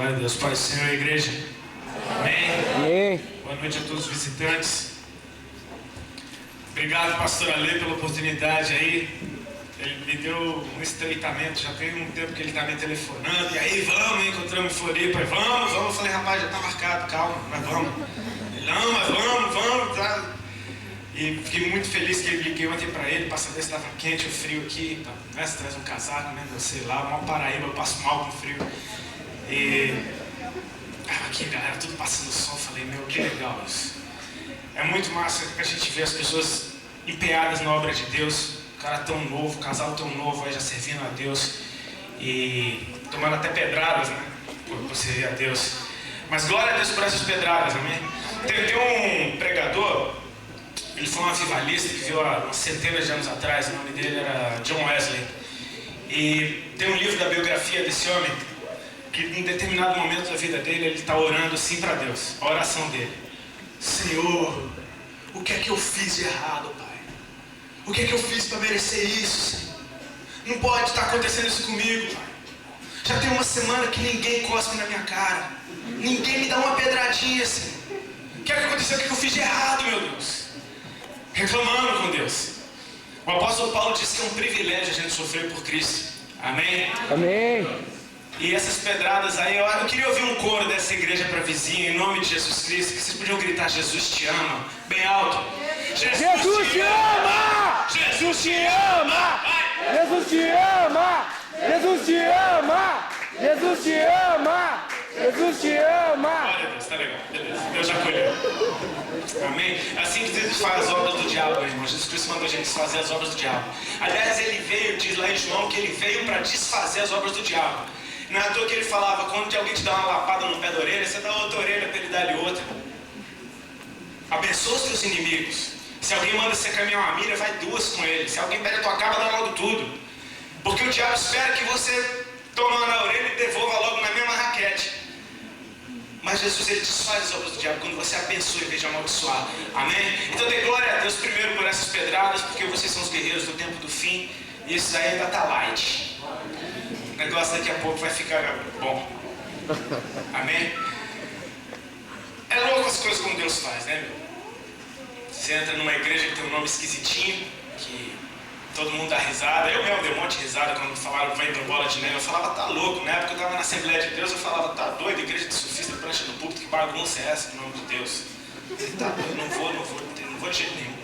Glória a Deus. Pai do Senhor, igreja. Amém. Amém. Boa noite a todos os visitantes. Obrigado, pastor Ale, pela oportunidade aí. Ele me deu um estreitamento, já tem um tempo que ele está me telefonando. E aí, vamos, encontramos em Floripa. Vamos. Eu falei, rapaz, já está marcado, calma, mas vamos. Ele, não, mas vamos, tá? E fiquei muito feliz que ele liguei ontem para ele, para saber se estava quente ou frio aqui. Né? Se traz um casaco, né? Sei lá, mal Paraíba, eu passo mal com frio. E aqui, galera, tudo passando som. Falei, meu, que legal isso. É muito massa a gente ver as pessoas empenhadas na obra de Deus. O cara tão novo, o casal tão novo, aí já servindo a Deus. E tomando até pedradas, né? Por servir a Deus. Mas glória a Deus por essas pedradas, amém? Tem um pregador, ele foi um avivalista que viveu há umas centenas de anos atrás. O nome dele era John Wesley. E tem um livro da biografia desse homem, que em determinado momento da vida dele, ele está orando assim para Deus. A oração dele: Senhor, o que é que eu fiz de errado, Pai? O que é que eu fiz para merecer isso, Senhor? Não pode estar acontecendo isso comigo, Pai. Já tem uma semana que ninguém cospe na minha cara. Ninguém me dá uma pedradinha, Senhor. O que é que aconteceu? O que é que eu fiz de errado, meu Deus? Reclamando com Deus. O apóstolo Paulo disse que é um privilégio a gente sofrer por Cristo. Amém? Amém. E essas pedradas aí, eu queria ouvir um coro dessa igreja para vizinha, em nome de Jesus Cristo, que vocês podiam gritar: Jesus te ama, bem alto. Jesus te ama! Jesus te ama! Jesus te ama! Jesus te ama! Jesus te ama! Jesus te ama! Glória a Deus, tá legal, beleza, Deus já acolheu. Amém? É assim que Deus faz as obras do diabo, meu irmão. Jesus Cristo mandou a gente fazer as obras do diabo. Aliás, ele veio, diz lá em João, que ele veio para desfazer as obras do diabo. Não é à toa que ele falava: quando alguém te dá uma lapada no pé da orelha, você dá outra orelha para ele dar-lhe outra. Abençoa os teus inimigos. Se alguém manda você caminhar uma milha, vai duas com ele. Se alguém pede a tua capa, dá logo tudo. Porque o diabo espera que você tome uma na orelha e devolva logo na mesma raquete. Mas Jesus, ele desfaz as obras do diabo quando você abençoa em vez de amaldiçoar. Amém? Então dê glória a Deus primeiro por essas pedradas, porque vocês são os guerreiros do tempo do fim. E isso daí ainda está light. O negócio daqui a pouco vai ficar bom. Amém? É louco as coisas como Deus faz, né, meu? Você entra numa igreja que tem um nome esquisitinho, que todo mundo dá risada. Eu mesmo dei um monte de risada quando falaram vai pra bola de neve. Eu falava, tá louco. Na época eu estava na Assembleia de Deus, eu falava, tá doido, igreja de surfista, prancha no púlpito, que bagunça é essa, em nome de Deus? Ele tá doido, não vou de jeito nenhum.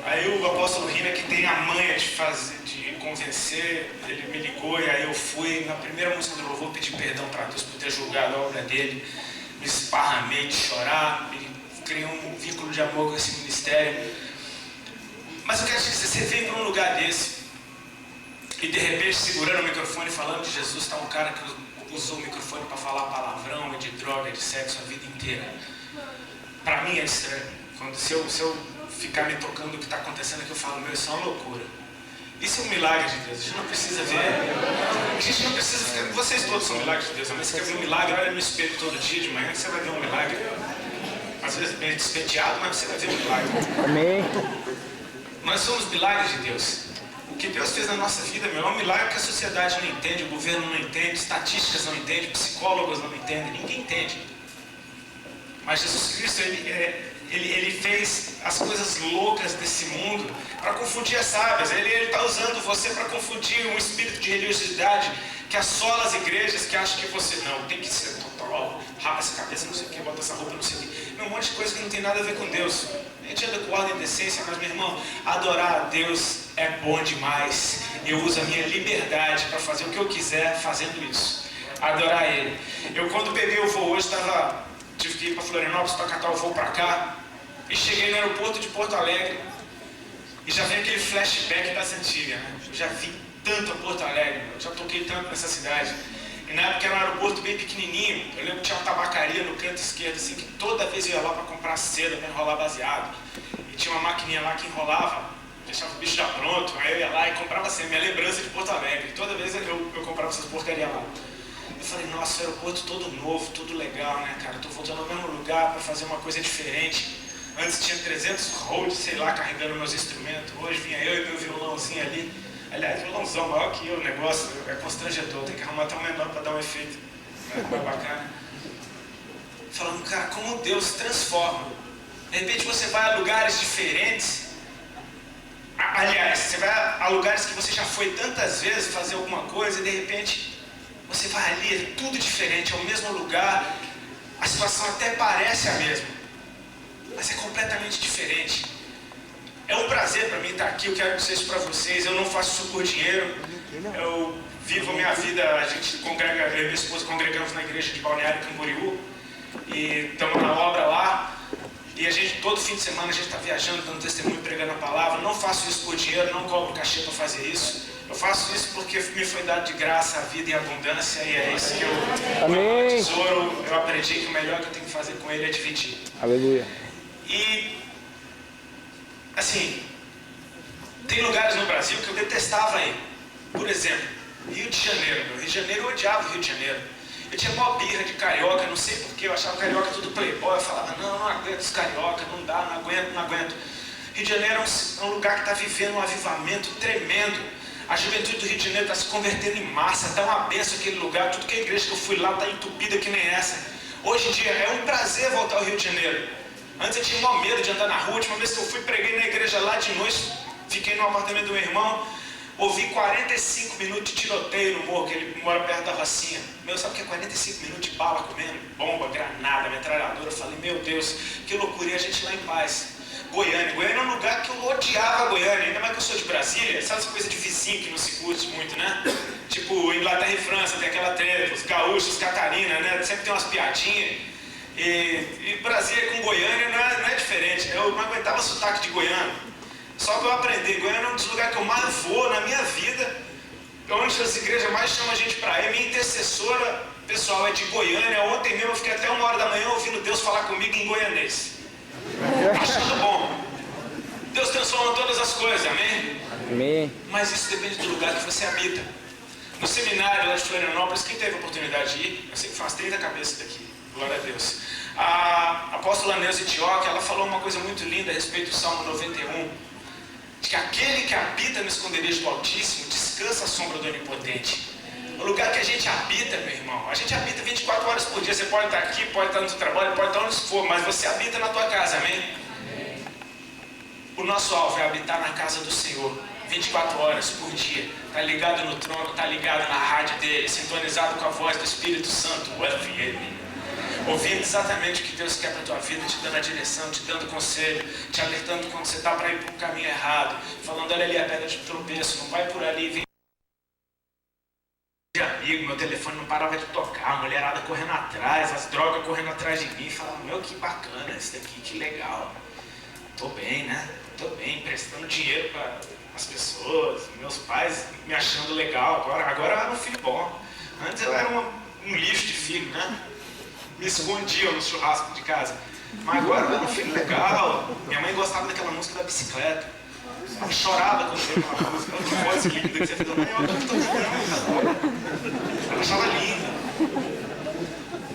Aí o apóstolo Rina, que tem a manha de convencer, ele me ligou e aí eu fui. Na primeira música do louvor, pedi perdão para Deus por ter julgado a obra dele. Me esparramei de chorar, criei um vínculo de amor com esse ministério. Mas eu quero te dizer, você vem para um lugar desse e de repente segurando o microfone falando de Jesus, está um cara que usou o microfone para falar palavrão, de droga, de sexo a vida inteira. Para mim é estranho. Se eu ficar me tocando o que está acontecendo aqui, eu falo, meu, isso é uma loucura. Isso é um milagre de Deus. A gente não precisa ver. A gente não precisa ficar. Vocês todos são milagres de Deus. Mas você quer ver um milagre, olha no espelho todo dia de manhã que você vai ver um milagre. Às vezes bem despenteado, mas você vai ver um milagre. Amém. Nós somos milagres de Deus. O que Deus fez na nossa vida, meu, é um milagre que a sociedade não entende, o governo não entende, estatísticas não entendem, psicólogos não entendem, ninguém entende. Mas Jesus Cristo, ele fez as coisas loucas desse mundo para confundir as sábias. Ele está usando você para confundir um espírito de religiosidade que assola as igrejas, que acha que você não, tem que ser total, rapa essa cabeça, não sei o que, bota essa roupa, não sei o que. Um monte de coisa que não tem nada a ver com Deus. A gente anda com ordem e decência, mas meu irmão, adorar a Deus é bom demais. Eu uso a minha liberdade para fazer o que eu quiser fazendo isso. Adorar Ele. Eu quando peguei o voo hoje, tive que ir para Florianópolis para catar o voo para cá. E cheguei no aeroporto de Porto Alegre. E já vem aquele flashback das antigas, né? Eu já vi tanto a Porto Alegre, eu já toquei tanto nessa cidade. E na época era um aeroporto bem pequenininho. Eu lembro que tinha uma tabacaria no canto esquerdo, assim, que toda vez eu ia lá para comprar seda, para enrolar baseado. E tinha uma maquininha lá que enrolava, deixava o bicho já pronto. Aí eu ia lá e comprava assim, minha lembrança de Porto Alegre. Toda vez eu comprava essas porcarias lá. Eu falei, nossa, aeroporto todo novo, tudo legal, né, cara? Eu tô voltando ao mesmo lugar para fazer uma coisa diferente. Antes tinha 300 roads, sei lá, carregando meus instrumentos. Hoje vinha eu e meu violãozinho ali. Aliás, violãozão maior que eu, o negócio é constrangedor. Tem que arrumar até um menor para dar um efeito. Foi bacana. Falando, cara, como Deus transforma. De repente você vai a lugares diferentes. Aliás, você vai a lugares que você já foi tantas vezes fazer alguma coisa e de repente você vai ali, é tudo diferente, é o mesmo lugar, a situação até parece a mesma, mas é completamente diferente. É um prazer para mim estar aqui, eu quero dizer isso para vocês, eu não faço isso por dinheiro, eu vivo a minha vida, a gente congrega, eu e minha esposa congregamos na igreja de Balneário Camboriú e estamos na obra lá. E a gente, todo fim de semana, a gente está viajando, dando testemunho, pregando a palavra. Não faço isso por dinheiro, não cobro cachê para fazer isso. Eu faço isso porque me foi dado de graça a vida e a abundância. E é isso que eu, meu tesouro, eu aprendi que o melhor que eu tenho que fazer com ele é dividir. Aleluia. E, assim, tem lugares no Brasil que eu detestava ir. Por exemplo, Rio de Janeiro. Rio de Janeiro, eu odiava o Rio de Janeiro. Eu tinha mó birra de carioca, não sei porquê, eu achava carioca tudo playboy, eu falava, não aguento os carioca, não dá, não aguento. Rio de Janeiro é um lugar que está vivendo um avivamento tremendo. A juventude do Rio de Janeiro está se convertendo em massa, está uma benção aquele lugar, tudo que a igreja que eu fui lá está entupida que nem essa. Hoje em dia é um prazer voltar ao Rio de Janeiro. Antes eu tinha mó medo de andar na rua, a última vez que eu fui, preguei na igreja lá de noite, fiquei no apartamento do meu irmão, ouvi 45 minutos de tiroteio no morro, que ele mora perto da Rocinha. Meu, sabe o que é 45 minutos de bala comendo? Bomba, granada, metralhadora. Eu falei, meu Deus, que loucura, e a gente lá em paz. Goiânia é um lugar que eu odiava Goiânia, ainda mais que eu sou de Brasília, sabe essa coisa de vizinho que não se curte muito, né? Tipo, Inglaterra e França, tem aquela treta, os gaúchos, Catarina, né? Sempre tem umas piadinhas. E Brasília com Goiânia não é diferente, eu não aguentava sotaque de goiano. Só que eu aprendi, Goiânia é um dos lugares que eu mais vou na minha vida, onde as igrejas mais chamam a gente para ir. Minha intercessora, pessoal, é de Goiânia. Ontem mesmo eu fiquei até 1h da manhã ouvindo Deus falar comigo em goianês. Achando bom. Deus transforma todas as coisas, amém? Amém. Mas isso depende do lugar que você habita. No seminário lá de Florianópolis, quem teve a oportunidade de ir, eu sei que faz 30 cabeças daqui, glória a Deus. A apóstola Neuza Itioca, ela falou uma coisa muito linda a respeito do Salmo 91. De que aquele que habita no esconderijo do Altíssimo descansa à sombra do Onipotente. O lugar que a gente habita, meu irmão, a gente habita 24 horas por dia. Você pode estar aqui, pode estar no seu trabalho, pode estar onde for, mas você habita na tua casa, amém? O nosso alvo é habitar na casa do Senhor 24 horas por dia. Está ligado no trono, está ligado na rádio dele, sintonizado com a voz do Espírito Santo, o FM. Ouvindo exatamente o que Deus quer para a tua vida, te dando a direção, te dando conselho, te alertando quando você está para ir para um caminho errado, falando, olha ali a pedra de tropeço, não vai por ali, vem de amigo, meu telefone não parava de tocar, a mulherada correndo atrás, as drogas correndo atrás de mim, falando, meu, que bacana isso daqui, que legal, tô bem, né? Tô bem, emprestando dinheiro para as pessoas, meus pais me achando legal, agora eu era um filho bom, antes eu era um lixo de filho, né? Me escondiam no churrasco de casa. Mas agora eu era um filho legal. Minha mãe gostava daquela música da bicicleta. Ela chorava quando veio aquela música. Que voz linda que você fez. Eu canto ela achava linda.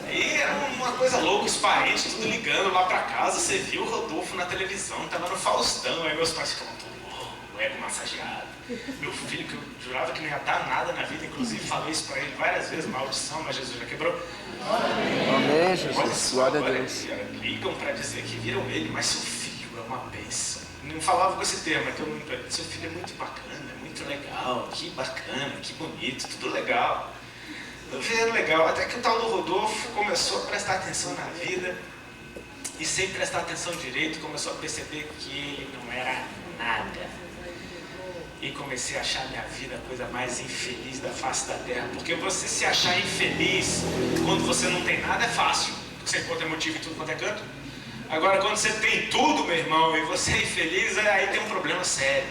E era uma coisa louca, os parentes tudo ligando lá pra casa. Você viu o Rodolfo na televisão, tava no Faustão. Aí meus pais ficavam todos, o ego massageado. Meu filho, que eu jurava que não ia dar nada na vida, inclusive falei isso pra ele várias vezes, maldição, mas Jesus já quebrou. Amém, Jesus. Glória a Deus. Ligam para dizer que viram ele, mas seu filho é uma bênção. Não falava com esse termo, mas todo mundo, seu filho é muito bacana, é muito legal, que bacana, que bonito, tudo legal. Eu vendo legal, até que o tal do Rodolfo começou a prestar atenção na vida e sem prestar atenção direito, começou a perceber que ele não era nada. E comecei a achar minha vida a coisa mais infeliz da face da terra. Porque você se achar infeliz quando você não tem nada é fácil. Você encontra motivo em tudo quanto é canto. Agora, quando você tem tudo, meu irmão, e você é infeliz, aí tem um problema sério.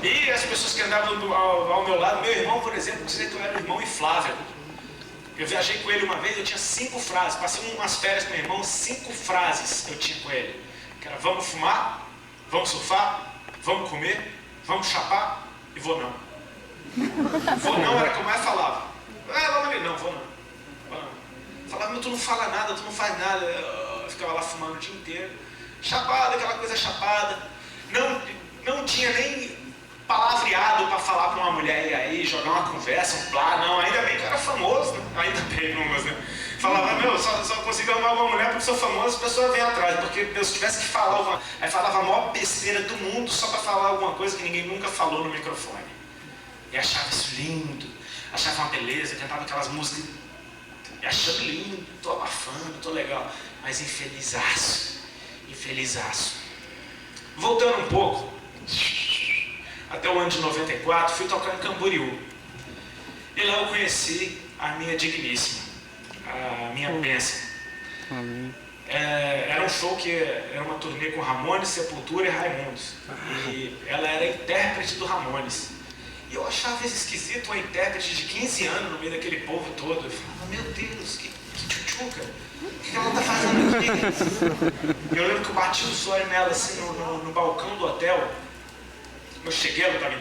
E as pessoas que andavam ao meu lado, meu irmão, por exemplo, dizia que eu era o irmão inflável. Eu viajei com ele uma vez, eu tinha 5 frases. Passei umas férias com meu irmão, 5 frases eu tinha com ele. Que era, vamos fumar, vamos surfar, vamos comer, vamos chapar e vou não. Vou não era como eu falava. Vamos ali, não, vou não. Falava, mas tu não fala nada, tu não faz nada. Eu ficava lá fumando o dia inteiro. Chapada, aquela coisa chapada. Não tinha nem palavreado para falar para uma mulher, e aí, ali, jogar uma conversa, um plá, não, ainda bem que eu era famoso, né? Ainda bem, não, mas, né? Falava, meu, só consigo arrumar uma mulher porque sou famoso, as pessoas vêm atrás, porque meu, se tivesse que falar alguma... Aí falava a maior besteira do mundo só para falar alguma coisa que ninguém nunca falou no microfone. E achava isso lindo, achava uma beleza, cantava aquelas músicas, e achando lindo, tô abafando, tô legal, mas infelizaço. Voltando um pouco, até o ano de 94, fui tocar em Camboriú. E lá eu conheci a minha digníssima, a minha bênção. Era um show que era uma turnê com Ramones, Sepultura e Raimundos. E ela era intérprete do Ramones. E eu achava isso esquisito, uma intérprete de 15 anos no meio daquele povo todo. Eu falava, meu Deus, que tchutchuca. O que ela tá fazendo aqui? Eu lembro que eu bati o olho nela assim no balcão do hotel. Eu cheguei, ela estava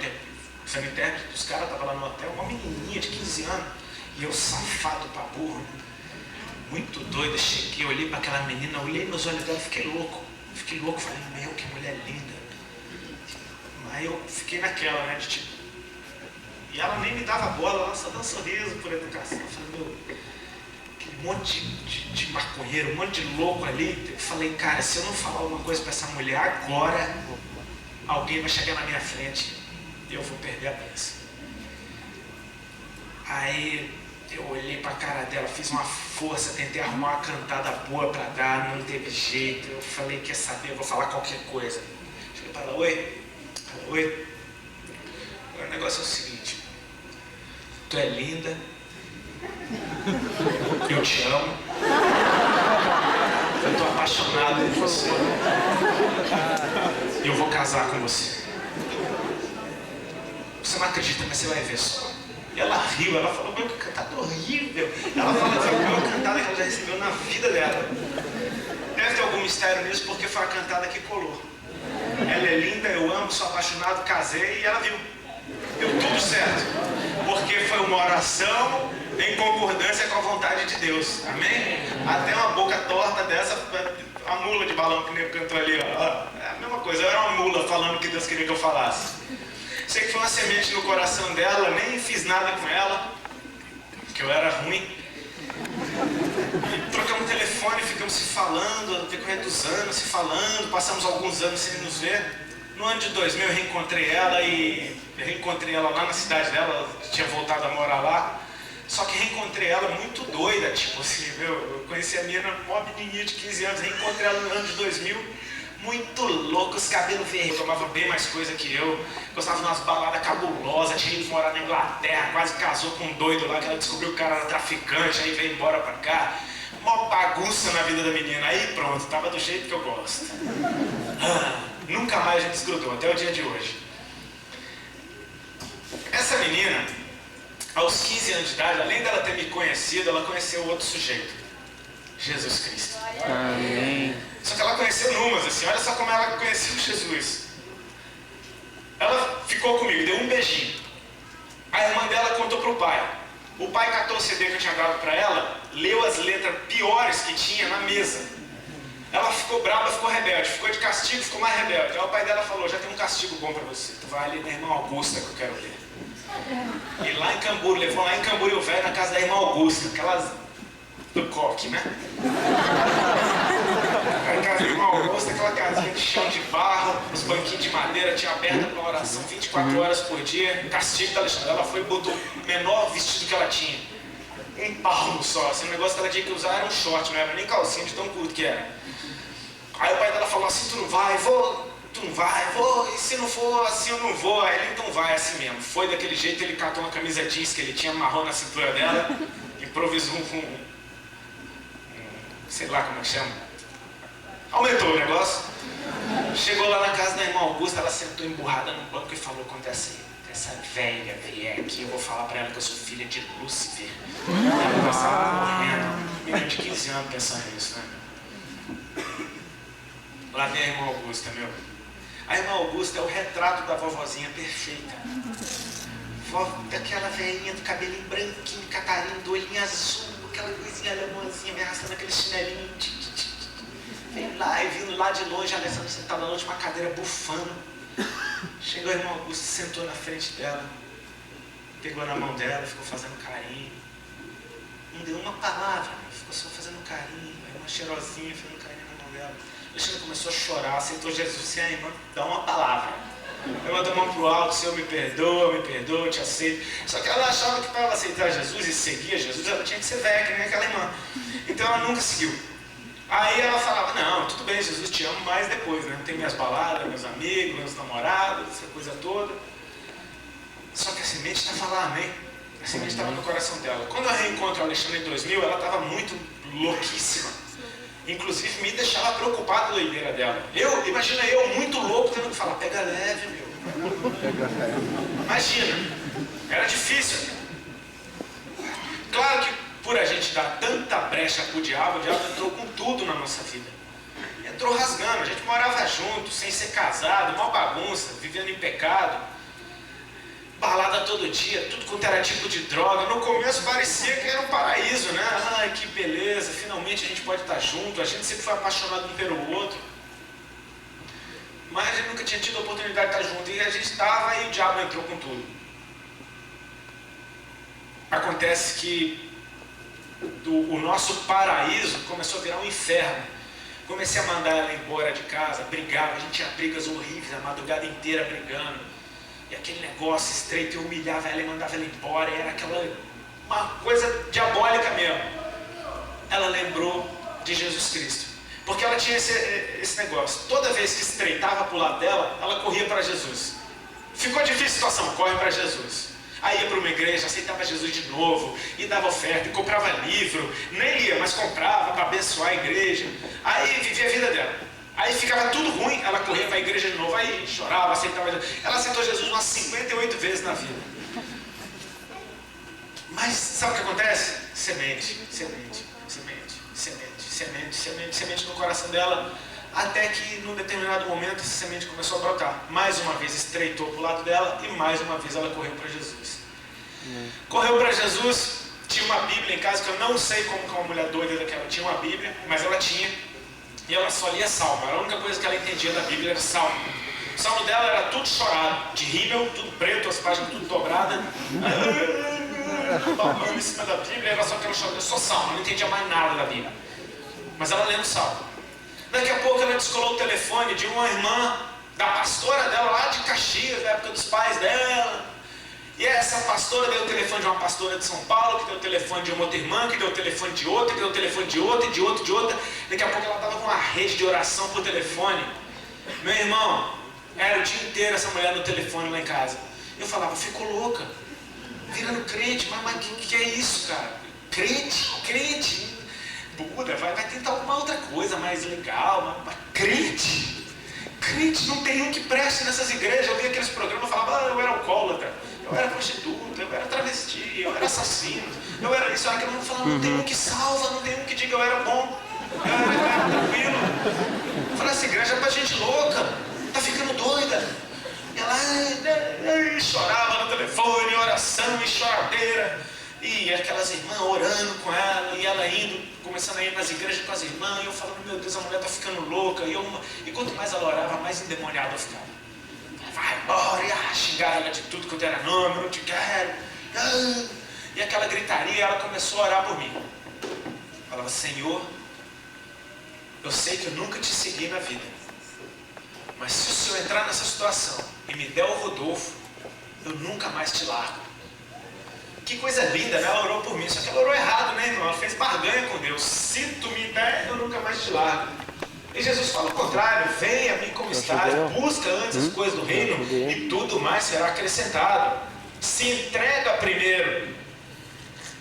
sendo intérprete dos caras, estava lá no hotel, uma menininha de 15 anos. E eu safado pra burro, muito doido. Cheguei, olhei para aquela menina, olhei nos olhos dela, fiquei louco, falei, meu, que mulher linda. Aí eu fiquei naquela, né, de tipo... E ela nem me dava bola, ela só dava um sorriso por educação. Eu falei, meu... Um monte de maconheiro, um monte de louco ali. Eu falei, cara, se eu não falar alguma coisa pra essa mulher agora, alguém vai chegar na minha frente e eu vou perder a bênção. Aí eu olhei pra cara dela, fiz uma força, tentei arrumar uma cantada boa pra dar, não teve jeito. Eu falei, quer saber, eu vou falar qualquer coisa. Cheguei pra ela, oi. O negócio é o seguinte, tu é linda, eu te amo, eu tô apaixonado por você e eu vou casar com você. Você não acredita, mas você vai ver só. E ela riu, ela falou, meu, que cantada horrível. Ela falou que foi a pior cantada que ela já recebeu na vida dela. Deve ter algum mistério nisso, porque foi a cantada que colou. Ela é linda, eu amo, sou apaixonado, casei, e ela viu. Deu tudo certo. Porque foi uma oração em concordância com a vontade de Deus. Amém? Até uma boca torta dessa, a mula de balão que nem cantou ali, ó. É a mesma coisa, eu era uma mula falando o que Deus queria que eu falasse. Sei que foi uma semente no coração dela, nem fiz nada com ela, porque eu era ruim. E trocamos telefone, ficamos se falando, no decorrer dos anos, se falando, passamos alguns anos sem nos ver. No ano de 2000 eu reencontrei ela lá na cidade dela, ela tinha voltado a morar lá. Só que reencontrei ela muito doida, tipo assim, eu conheci a menina, uma menininha de 15 anos, reencontrei ela no ano de 2000. Muito louco, os cabelos verdes, tomava bem mais coisa que eu, gostava de umas baladas cabulosas, tinha ido morar na Inglaterra, quase casou com um doido lá, que ela descobriu que o cara era traficante, aí veio embora pra cá. Uma bagunça na vida da menina, aí pronto, tava do jeito que eu gosto. Nunca mais a gente desgrudou, até o dia de hoje. Essa menina, aos 15 anos de idade, além dela ter me conhecido, ela conheceu outro sujeito, Jesus Cristo. Amém. Só que ela conheceu numas, assim, olha só como ela conheceu Jesus. Ela ficou comigo, deu um beijinho. A irmã dela contou pro pai. O pai catou o CD que eu tinha dado pra ela, leu as letras piores que tinha na mesa. Ela ficou brava, ficou rebelde, ficou de castigo, ficou mais rebelde. Aí o pai dela falou, já tem um castigo bom pra você, tu vai ali na irmã Augusta que eu quero ver. E lá em Camboriú, levou lá em Camboriú Velho, na casa da irmã Augusta, aquelas do coque, né? A casa da irmã Augusta, aquela casinha de chão de barro, os banquinhos de madeira, tinha aberta pra oração 24 horas por dia. Castigo da Alexandre, ela foi e botou o menor vestido que ela tinha. Um palmo só, assim, o negócio que ela tinha que usar era um short, não era nem calcinha de tão curto que era. Aí o pai dela falou assim, tu não vai, vou, e se não for assim eu não vou. Aí ele, então vai, assim mesmo. Foi daquele jeito, ele catou uma camisa jeans que ele tinha, amarrou na cintura dela, improvisou sei lá como é que chama, aumentou o negócio. Chegou lá na casa da irmã Augusta, ela sentou emburrada no banco e falou, quando essa velha vier aqui, eu vou falar pra ela que eu sou filha de Lúcifer. Ela passava morrendo, menino de 15 anos pensando nisso, né? Lá vem a irmã Augusta, meu. A irmã Augusta é o retrato da vovozinha perfeita. Daquela velhinha do cabelinho branquinho, Catarina, do olhinho azul, aquela coisinha alemãzinha, me arrastando aquele chinelinho. Veio lá e vindo lá de longe, a Alessandra sentada na última cadeira, bufando. Chegou a irmã Augusta, sentou na frente dela. pegou na mão dela, ficou fazendo carinho. Não deu uma palavra, ficou só fazendo carinho, aí uma cheirosinha fazendo carinho na mão dela. Alexandre começou a chorar, aceitou Jesus, disse, irmã, dá uma palavra. Levanta a mão para o alto, Senhor, me perdoa, eu te aceito. Só que ela achava que para ela aceitar Jesus e seguir Jesus, ela tinha que ser velha, que nem aquela irmã. Então ela nunca seguiu. Aí ela falava, não, tudo bem, Jesus, te amo, mas depois, né? Tem minhas baladas, meus amigos, meus namorados, essa coisa toda. Só que a semente estava lá, amém? A semente estava no coração dela. Quando eu reencontro a Alexandre em 2000, ela estava muito louquíssima. Inclusive me deixava preocupado com a doideira dela. Imagina eu muito louco tendo que falar, pega leve, meu. Imagina, era difícil. Claro que por a gente dar tanta brecha pro diabo, o diabo entrou com tudo na nossa vida. Entrou rasgando, a gente morava junto, sem ser casado, uma bagunça, vivendo em pecado. Balada todo dia, tudo quanto era tipo de droga. No começo parecia que era um paraíso, né? Ai, que beleza, finalmente a gente pode estar junto. A gente sempre foi apaixonado um pelo outro. Mas a gente nunca tinha tido a oportunidade de estar junto. E a gente estava e o diabo entrou com tudo. Acontece que o nosso paraíso começou a virar um inferno. Comecei a mandar ela embora de casa, brigava. A gente tinha brigas horríveis, a madrugada inteira brigando. E aquele negócio estreito, eu humilhava ela e mandava ela embora. E era uma coisa diabólica mesmo. Ela lembrou de Jesus Cristo. Porque ela tinha esse negócio. Toda vez que estreitava para o lado dela, ela corria para Jesus. Ficou difícil a situação, corre para Jesus. Aí ia para uma igreja, aceitava Jesus de novo, e dava oferta, e comprava livro. Nem ia, mas comprava para abençoar a igreja. Aí vivia a vida dela. Aí ficava tudo ruim, ela corria para a igreja de novo, aí chorava, aceitava Jesus. Ela aceitou Jesus umas 58 vezes na vida. Mas sabe o que acontece? Semente, semente, semente, semente, semente, semente, semente no coração dela. Até que num determinado momento essa semente começou a brotar. Mais uma vez estreitou para o lado dela e mais uma vez ela correu para Jesus. Correu para Jesus, tinha uma Bíblia em casa, que eu não sei como que uma mulher doida daquela tinha uma Bíblia, mas ela tinha. E ela só lia salmo. A única coisa que ela entendia da Bíblia era salmo. O salmo dela era tudo chorado, de rímel, tudo preto, as páginas tudo dobradas. Babando em cima da Bíblia, era só aquela chorada, só salmo, não entendia mais nada da Bíblia. Mas ela lendo salmo. Daqui a pouco ela descolou o telefone de uma irmã, da pastora dela lá de Caxias, da época dos pais dela. E essa pastora deu o telefone de uma pastora de São Paulo, que deu o telefone de uma outra irmã, que deu o telefone de outra, que deu o telefone de outra, e de outra, de outra. Daqui a pouco ela estava com uma rede de oração por telefone. Meu irmão, era o dia inteiro essa mulher no telefone lá em casa. Eu falava, ficou louca, virando crente, mas que é isso, cara? Crente, Buda, vai tentar alguma outra coisa mais legal, mas crente não tem um que preste nessas igrejas. Eu via aqueles programas e falava, eu era alcoólatra, eu era prostituta, eu era travesti, eu era assassino, eu era isso, eu era aquilo. Eu falava, não tem um que salva, não tem um que diga eu era bom, eu era tranquilo. Eu falei, essa igreja é pra gente louca, tá ficando doida. E ela chorava no telefone, oração e choradeira. E aquelas irmãs orando com ela, e ela indo, começando a ir nas igrejas com as irmãs, e eu falando, meu Deus, a mulher tá ficando louca. E quanto mais ela orava, mais endemoniada eu ficava. Vai embora, e xingava ela de tudo quanto era nome, eu não te quero. E aquela gritaria, ela começou a orar por mim. Falava, Senhor, eu sei que eu nunca te segui na vida, mas se o Senhor entrar nessa situação e me der o Rodolfo, eu nunca mais te largo. Que coisa linda, né? Ela orou por mim, só que ela orou errado, né, irmão? Ela fez barganha com Deus. Se tu me der, eu nunca mais te largo. E Jesus fala o contrário, venha a mim como estás, busca antes as coisas do reino e tudo mais será acrescentado. Se entrega primeiro.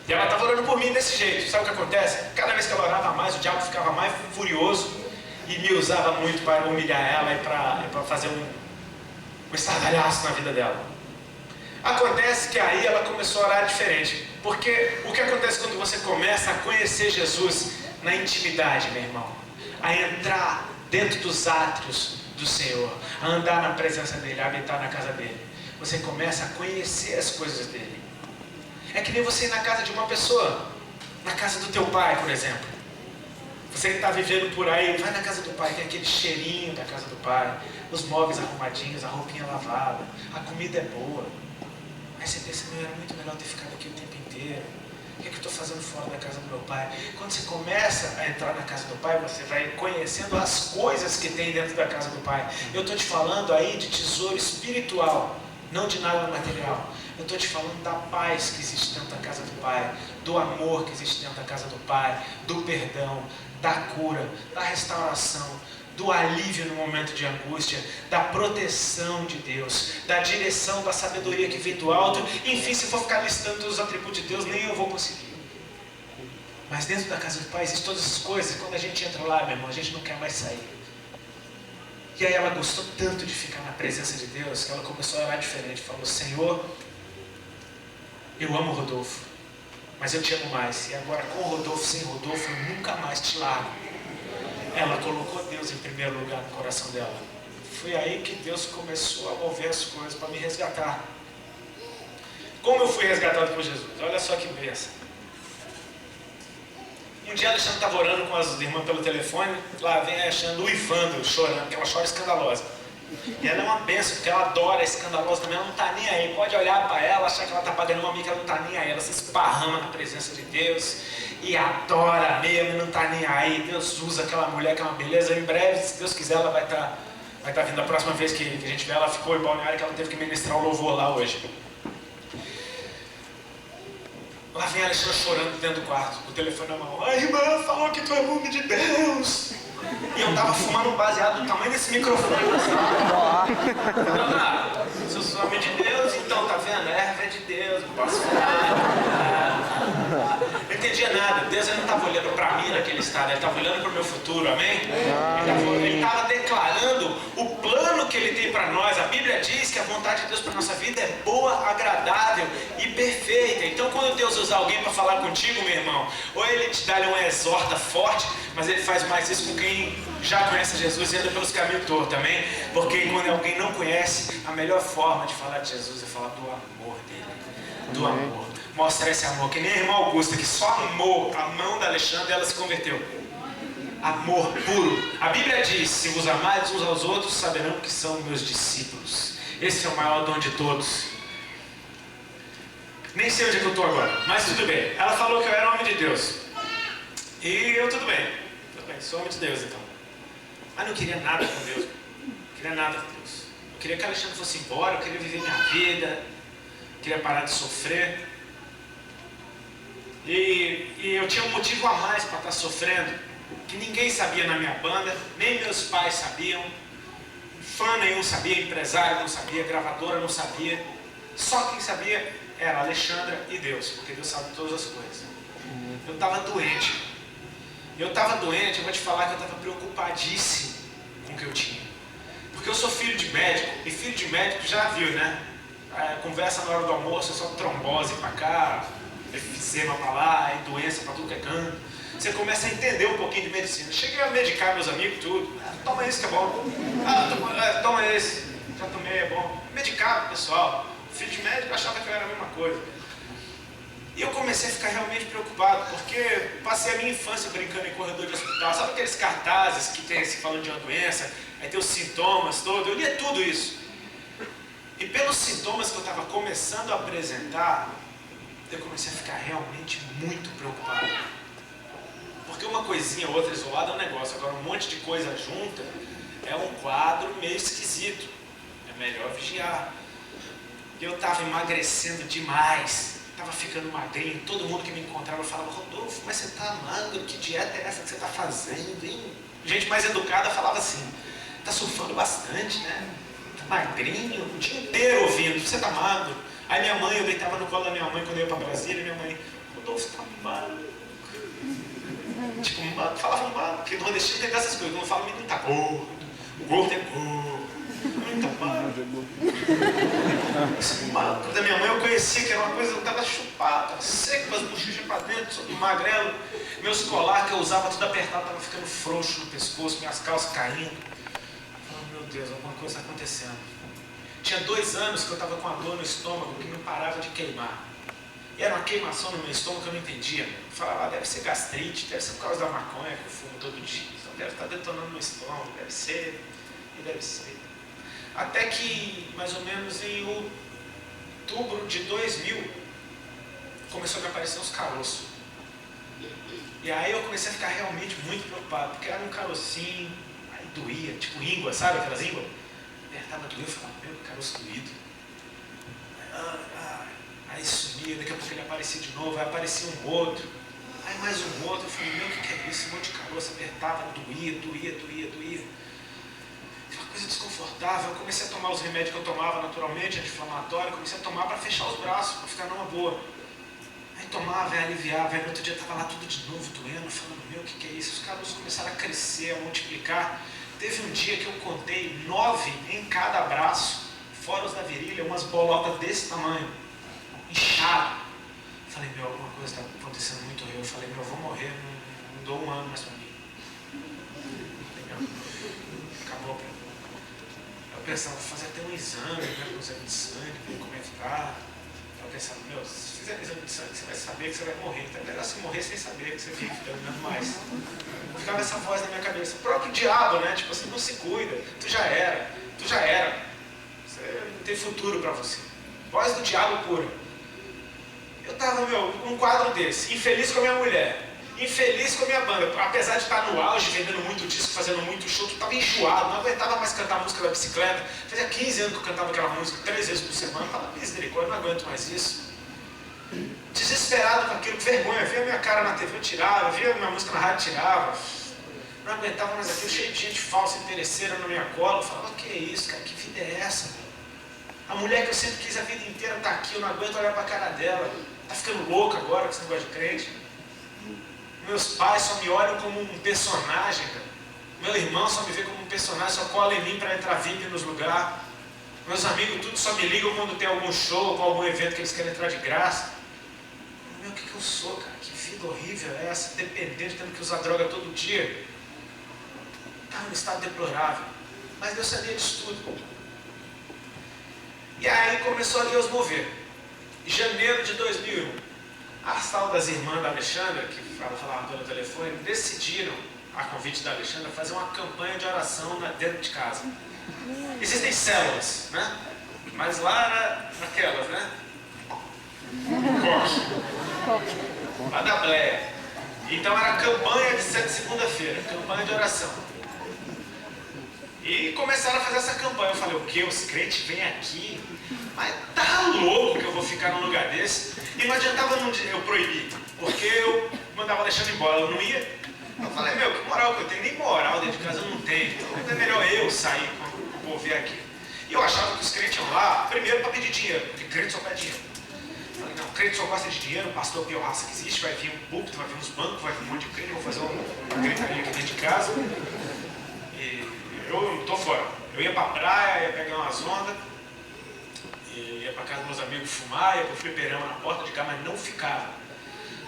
E ela estava orando por mim desse jeito. Sabe o que acontece? Cada vez que ela orava mais, o diabo ficava mais furioso e me usava muito para humilhar ela e para fazer um estardalhaço na vida dela. Acontece que aí ela começou a orar diferente. Porque o que acontece quando você começa a conhecer Jesus na intimidade, meu irmão? A entrar dentro dos átrios do Senhor, a andar na presença dEle, a habitar na casa dEle. Você começa a conhecer as coisas dEle. É que nem você ir na casa de uma pessoa, na casa do teu pai, por exemplo. Você que está vivendo por aí, vai na casa do pai, tem aquele cheirinho da casa do pai, os móveis arrumadinhos, a roupinha lavada, a comida é boa. Aí você pensa, meu, era muito melhor ter ficado aqui o tempo inteiro. O que eu estou fazendo fora da casa do meu pai? Quando você começa a entrar na casa do pai, você vai conhecendo as coisas que tem dentro da casa do pai. Eu estou te falando aí de tesouro espiritual, não de nada material. Eu estou te falando da paz que existe dentro da casa do pai, do amor que existe dentro da casa do pai, do perdão, da cura, da restauração, do alívio no momento de angústia, da proteção de Deus, da direção, da sabedoria que vem do alto. Enfim, se for ficar listando os atributos de Deus, nem eu vou conseguir. Mas dentro da casa do pai existem todas essas coisas. Quando a gente entra lá, meu irmão, a gente não quer mais sair. E aí ela gostou tanto de ficar na presença de Deus, que ela começou a orar diferente. Falou, Senhor, eu amo o Rodolfo, mas eu te amo mais. E agora com o Rodolfo, sem Rodolfo, eu nunca mais te largo. Ela colocou Deus em primeiro lugar no coração dela. Foi aí que Deus começou a mover as coisas para me resgatar. Como eu fui resgatado por Jesus? Olha só que bênção. Um dia a Alexandre estava orando com as irmãs pelo telefone. Lá vem a Alexandre uivando, chorando, porque ela chora escandalosa. E ela é uma bênção, porque ela adora escandalosa também. Ela não está nem aí. Pode olhar para ela, achar que ela está pagando uma mica, ela não está nem aí. Ela se esparrama na presença de Deus e adora mesmo, não está nem aí. Deus usa aquela mulher que é uma beleza. Em breve, se Deus quiser, ela vai estar vindo. A próxima vez que a gente vê ela, ficou em Balneário, que ela teve que ministrar o louvor lá hoje. Lá vem a Alexandre chorando dentro do quarto, o telefone na mão. A irmã falou que tu é homem de Deus. E eu tava fumando um baseado do tamanho desse microfone. Dona, se eu sou homem de Deus, então tá vendo? Erva é de Deus, não posso falar. Não entendia nada. Deus não estava olhando para mim naquele estado, Ele estava olhando para o meu futuro, amém? Ele estava declarando o plano que Ele tem para nós. A Bíblia diz que a vontade de Deus para a nossa vida é boa, agradável e perfeita. Então quando Deus usar alguém para falar contigo, meu irmão, ou Ele te dá uma exorta forte, mas Ele faz mais isso com quem já conhece Jesus e anda pelos caminhos tortos, amém? Porque quando alguém não conhece, a melhor forma de falar de Jesus é falar do amor dele, do amor. Mostra esse amor, que nem a irmã Augusta, que só amou a mão da Alexandre e ela se converteu. Amor puro. A Bíblia diz, se vos amardes uns aos outros, saberão que são meus discípulos. Esse é o maior dom de todos. Nem sei onde é que eu estou agora, mas tudo bem. Ela falou que eu era homem de Deus. E eu tudo bem, sou homem de Deus então. Mas não queria nada com Deus. Não queria nada com Deus. Eu queria que a Alexandre fosse embora, eu queria viver minha vida. Eu queria parar de sofrer. E eu tinha um motivo a mais para estar sofrendo, que ninguém sabia na minha banda, nem meus pais sabiam, fã nenhum sabia, empresário não sabia, gravadora não sabia. Só quem sabia era a Alexandra e Deus, porque Deus sabe todas as coisas. Eu estava doente. Eu vou te falar que eu estava preocupadíssimo com o que eu tinha. Porque eu sou filho de médico, e filho de médico já viu, né? Conversa na hora do almoço, é só trombose para cá, efizema para lá, e doença para tudo que é canto. Você começa a entender um pouquinho de medicina. Cheguei a medicar meus amigos, tudo. Toma esse que é bom. Toma esse. Já tomei, é bom. Medicava, pessoal. Filho de médico achava que eu era a mesma coisa. E eu comecei a ficar realmente preocupado, porque passei a minha infância brincando em corredor de hospital. Sabe aqueles cartazes que tem se falando de uma doença? Aí tem os sintomas todos. Eu lia tudo isso. E pelos sintomas que eu estava começando a apresentar, eu comecei a ficar realmente muito preocupado. Porque uma coisinha ou outra isolada é um negócio, agora um monte de coisa junta é um quadro meio esquisito. É melhor vigiar. Eu estava emagrecendo demais, estava ficando magrinho, todo mundo que me encontrava falava, Rodolfo, mas você está magro, que dieta é essa que você está fazendo, hein? Gente mais educada falava assim, está surfando bastante, né? Está magrinho, o dia inteiro ouvindo, você está magro. Aí minha mãe, eu deitava no colo da minha mãe quando eu ia para Brasília, minha mãe, Rodolfo, você está magro. Tipo, falava magro, porque no nordestino tem dessas coisas, quando fala, menino está gordo, o gordo é gordo. Magro. Da minha mãe eu conhecia que era uma coisa, eu estava chupado, seco, com as bochechas para dentro, magrelo. Meus colar que eu usava tudo apertado, estava ficando frouxo no pescoço, minhas calças caindo. Oh, meu Deus, alguma coisa acontecendo. Tinha 2 anos que eu estava com a dor no estômago que não parava de queimar. E era uma queimação no meu estômago que eu não entendia. Eu falava, deve ser gastrite, deve ser por causa da maconha que eu fumo todo dia. Então deve estar detonando no estômago, deve ser, e deve ser. Até que, mais ou menos em outubro de 2000, começou a me aparecer uns caroços. E aí eu comecei a ficar realmente muito preocupado, porque era um carocinho, aí doía, tipo íngua, sabe aquelas ínguas? Apertava, doía, eu falava, meu, caroço doído. Aí sumia, daqui a pouco ele aparecia de novo, aí aparecia um outro, aí mais um outro, eu falei, meu, o que é isso? Um monte de caroço, apertava, doía. Uma coisa desconfortável, eu comecei a tomar os remédios que eu tomava naturalmente, anti-inflamatório, comecei a tomar para fechar os braços, para ficar numa boa. Aí tomava, aí aliviava, aí no outro dia estava lá tudo de novo, doendo, falando, meu, o que é isso? Os caroços começaram a crescer, a multiplicar. Teve um dia que eu contei 9 em cada braço, fora os da virilha, umas bolotas desse tamanho, inchado. Falei, meu, alguma coisa está acontecendo muito eu. Falei, meu, eu vou morrer, não dou um ano mais para mim. Falei, meu, acabou para mim. Eu pensava, vou fazer até um exame, um exame de sangue, ver como é que tá. Eu pensava, meu, se fizer um exame de sangue, você vai saber que você vai morrer. Então é melhor você morrer sem saber que você vive, pelo menos mais. Ficava essa voz na minha cabeça. O próprio diabo, né? Tipo assim, não se cuida. Tu já era. Você não tem futuro para você. Voz do diabo pura. Eu tava, meu, um quadro desse. Infeliz com a minha mulher. Infeliz com a minha banda. Apesar de estar no auge, vendendo muito disco, fazendo muito show, eu tava enjoado. Não aguentava mais cantar a música da bicicleta. Fazia 15 anos que eu cantava aquela música 3 vezes por semana. Eu falava, misericórdia, não aguento mais isso. Desesperado com aquilo, vergonha. Via a minha cara na TV, eu tirava. Via a minha música na rádio, tirava. Não aguentava mais aquilo, cheio de gente falsa, interesseira na minha cola. Eu falava, que é isso, cara? Que vida é essa? A mulher que eu sempre quis a vida inteira tá aqui, eu não aguento olhar pra cara dela. Tá ficando louca agora com esse negócio de crente. Meus pais só me olham como um personagem, cara. Meu irmão só me vê como um personagem, só cola em mim para entrar VIP nos lugares. Meus amigos tudo só me ligam quando tem algum show, com algum evento que eles querem entrar de graça. Meu, o que eu sou, cara? Que vida horrível é essa? Dependente, tendo que usar droga todo dia. Estava num estado deplorável. Mas Deus sabia disso tudo. E aí começou a Deus mover. Em janeiro de 2001. As tal das irmãs da Alexandra, que falavam pelo telefone, decidiram, a convite da Alexandra, fazer uma campanha de oração dentro de casa. Existem células, né? Mas lá era naquelas, né? Lá da Bleia. Então era campanha de segunda-feira, campanha de oração. E começaram a fazer essa campanha. Eu falei, o quê? Os crentes vêm aqui? Mas tá louco que eu vou ficar num lugar desse? E não adiantava eu proibir, porque eu mandava deixando embora, eu não ia. Eu falei, meu, que moral que eu tenho? Nem moral dentro de casa eu não tenho. Então é melhor eu sair quando o povo vier aqui. E eu achava que os crentes iam lá, primeiro para pedir dinheiro, porque crente só pede dinheiro. Eu falei, não, crente só gosta de dinheiro, o pastor pior raça que existe, vai vir um púlpito, vai vir uns bancos, vai vir um monte de crente, vou fazer uma gritaria aqui dentro de casa. E eu tô fora. Eu ia pra praia, ia pegar umas ondas, ia para casa dos meus amigos fumar, ia para o fliperama na porta de casa, mas não ficava.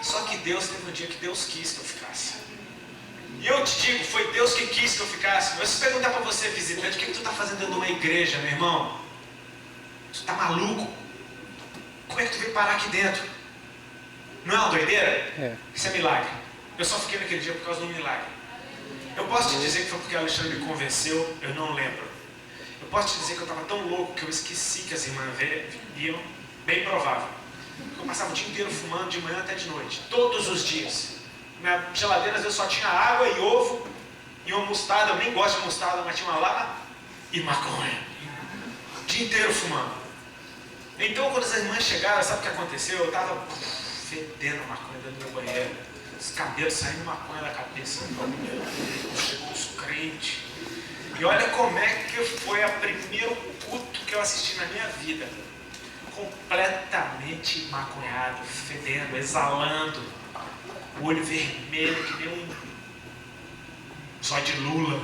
Só que Deus teve um dia que Deus quis que eu ficasse. E eu te digo, foi Deus que quis que eu ficasse. Mas se perguntar para você, visitante, o que tu está fazendo dentro de uma igreja, meu irmão? Tu está maluco? Como é que tu veio parar aqui dentro? Não é uma doideira? É. Isso é milagre. Eu só fiquei naquele dia por causa de um milagre. Eu posso te dizer que foi porque a Alexandre me convenceu, eu não lembro. Eu posso te dizer que eu estava tão louco que eu esqueci que as irmãs iam, bem provável. Eu passava o dia inteiro fumando, de manhã até de noite, todos os dias. Minha geladeira às vezes só tinha água e ovo e uma mostarda, eu nem gosto de mostarda, mas tinha uma lá e maconha. O dia inteiro fumando. Então quando as irmãs chegaram, sabe o que aconteceu? Eu estava fedendo maconha dentro do meu banheiro, os cabelos saindo maconha da cabeça. Chegou os crentes. E olha como é que foi o primeiro culto que eu assisti na minha vida. Completamente maconhado, fedendo, exalando. O olho vermelho que nem um zóio de Lula.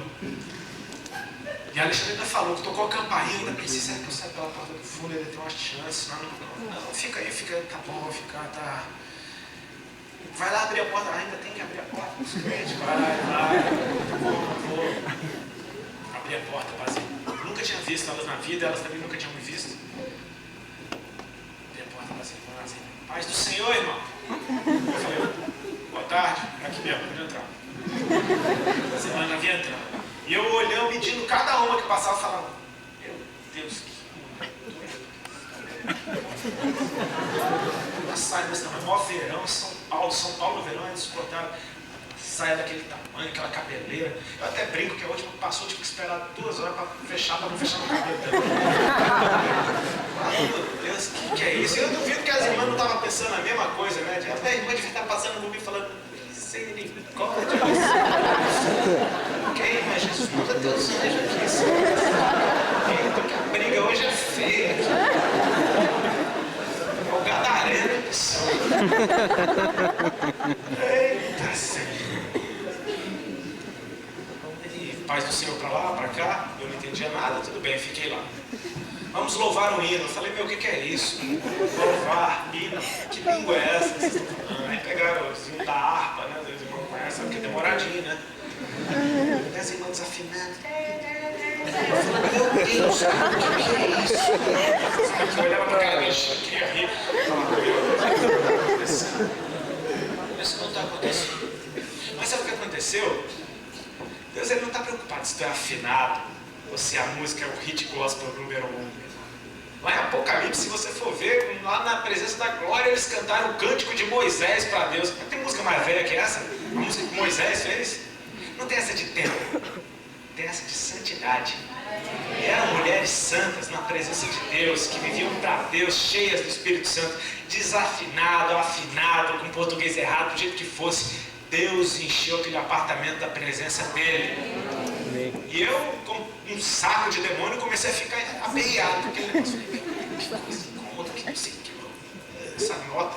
E a Alexandre ainda falou que tocou a campainha, ainda pensei, será que eu saio pela porta do fundo, ainda tem uma chance? Não, fica aí, tá bom, vou ficar, tá... Vai lá abrir a porta, ainda tem que abrir a porta. Vai, tá bom, vou abrir a porta, vazia. Eu nunca tinha visto elas na vida, elas também nunca tinham me visto. Abri a porta, vazia. Paz do Senhor, irmão. Eu falei, boa tarde, aqui mesmo, pode entrar. A semana vinha entrando. E eu olhando, medindo cada uma que passava, falava, meu Deus, que mulher doida. Sai desse tamanho, maior verão em São Paulo no verão é insuportável. Saia daquele tamanho, aquela cabeleira. Eu até brinco que a última que passou, tive que esperar 2 horas para não fechar no cabelo também. Meu Deus, o que é isso? Eu duvido que as irmãs não estavam pensando a mesma coisa, né? A irmã devia estar passando por mim falando, misericórdia. Ok, mas Jesus, meu Deus, seja aqui. Eita, que a briga hoje é feia. É o gadareno, pessoal. Eita, Senhor. Paz do Senhor pra lá, pra cá, eu não entendia nada, tudo bem, fiquei lá. Vamos louvar um hino. Eu falei, meu, o que é isso? Louvar, hino, que língua é essa? Aí pegaram os hinos da harpa, né? Os irmãos conhecem, porque é demoradinho, né? E as irmãs desafinando. Eu falei, meu Deus, o que é isso? Eu olhava pra cara dele, queria rir. Falava, isso não está acontecendo. Mas sabe o que aconteceu? Deus ele não está preocupado se tu é afinado ou se a música é o hit gospel número 1. Lá em Apocalipse, se você for ver, lá na presença da glória, eles cantaram o cântico de Moisés para Deus. Mas tem música mais velha que essa? A música que Moisés fez? Não tem essa de tempo, tem essa de santidade. E eram mulheres santas na presença de Deus, que viviam para Deus, cheias do Espírito Santo, desafinado, afinado, com português errado, do jeito que fosse. Deus encheu aquele apartamento da presença dele. E eu, com um saco de demônio, comecei a ficar apeado com aquele negócio. Que coisa incômoda, que não sei o que, essa nota.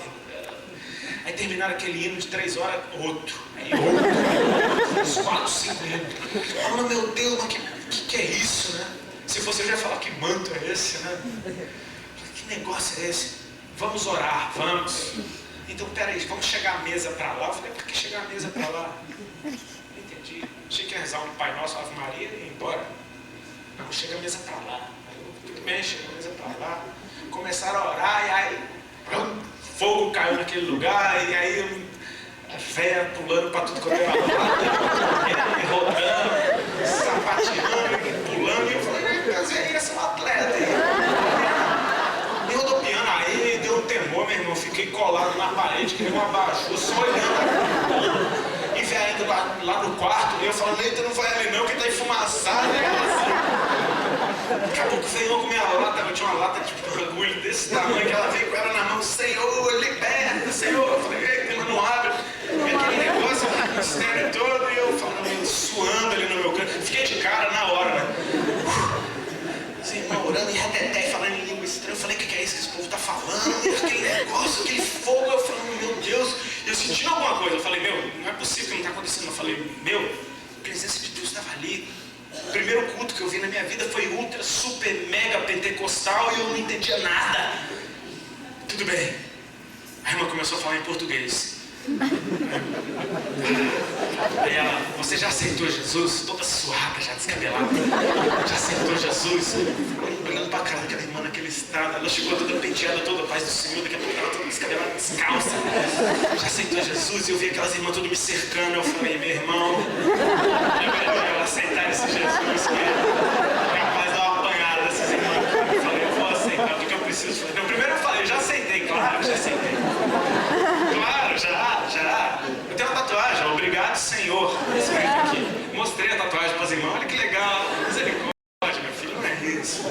Aí terminaram aquele hino de 3 horas, outro. Aí outro. Uns 4, 5 hinos. Falando, meu Deus, mas que é isso, né? Se fosse eu já ia falar, que manto é esse, né? Que negócio é esse? Vamos orar, vamos. Então, peraí, vamos chegar à mesa para lá. Eu falei, por que chegar à mesa para lá? Não entendi. Achei que ia rezar um Pai Nosso, Ave Maria e ir embora. Não, chega a mesa para lá. Tudo bem, chega a mesa para lá. Começaram a orar e aí fogo caiu naquele lugar e aí a véia pulando para tudo quanto é lado, rodando, sapateando, pulando. E eu falei, as velhinhas são atletas. Me rodopiando aí, deu um temor, meu irmão. Fiquei colado na parede, que nem um abajur, só olhando. E veio ainda lá no quarto, e eu falando, eita, não vai ali não, que tá enfumaçado, né? Daqui a pouco veio com minha lata, eu tinha uma lata de orgulho desse tamanho, que ela veio com ela na mão, Senhor, liberta, Senhor. Eu falei, eita, mas não abre. E aquele negócio, o mistério todo, e eu falando, suando ali no meu canto. Fiquei de cara na hora, né? Assim, irmão, orando em reteté, falando em língua estranha. Eu falei, o que é isso que esse povo tá falando? E aquele negócio, aquele fogo. Eu falando, meu Deus. Eu senti alguma coisa. Eu falei, meu, não é possível que não tá acontecendo. Eu falei, meu, a presença de Deus estava ali. O primeiro culto que eu vi na minha vida foi ultra, super, mega pentecostal e eu não entendia nada. Tudo bem. A irmã começou a falar em português. Aí ela, você já aceitou Jesus? Toda suada, já descabelada. Já aceitou Jesus? Olhando pra cara daquela irmã naquele estado. Ela chegou toda penteada, toda paz do Senhor. Daqui a pouco ela toda descabelada, descalça. Já aceitou Jesus? E eu vi aquelas irmãs todas me cercando. Eu falei, meu irmão, é melhor ela aceitar esse Jesus que é capaz de dar uma apanhada dessas irmãs. Eu falei, eu vou aceitar, o que eu preciso fazer? Então, primeiro eu falei, já aceitei, claro, já aceitei. Claro, já. Eu tenho uma tatuagem, obrigado, Senhor. Escrito aqui. Mostrei a tatuagem para as irmãs, olha que legal. Misericórdia, meu filho, não é isso.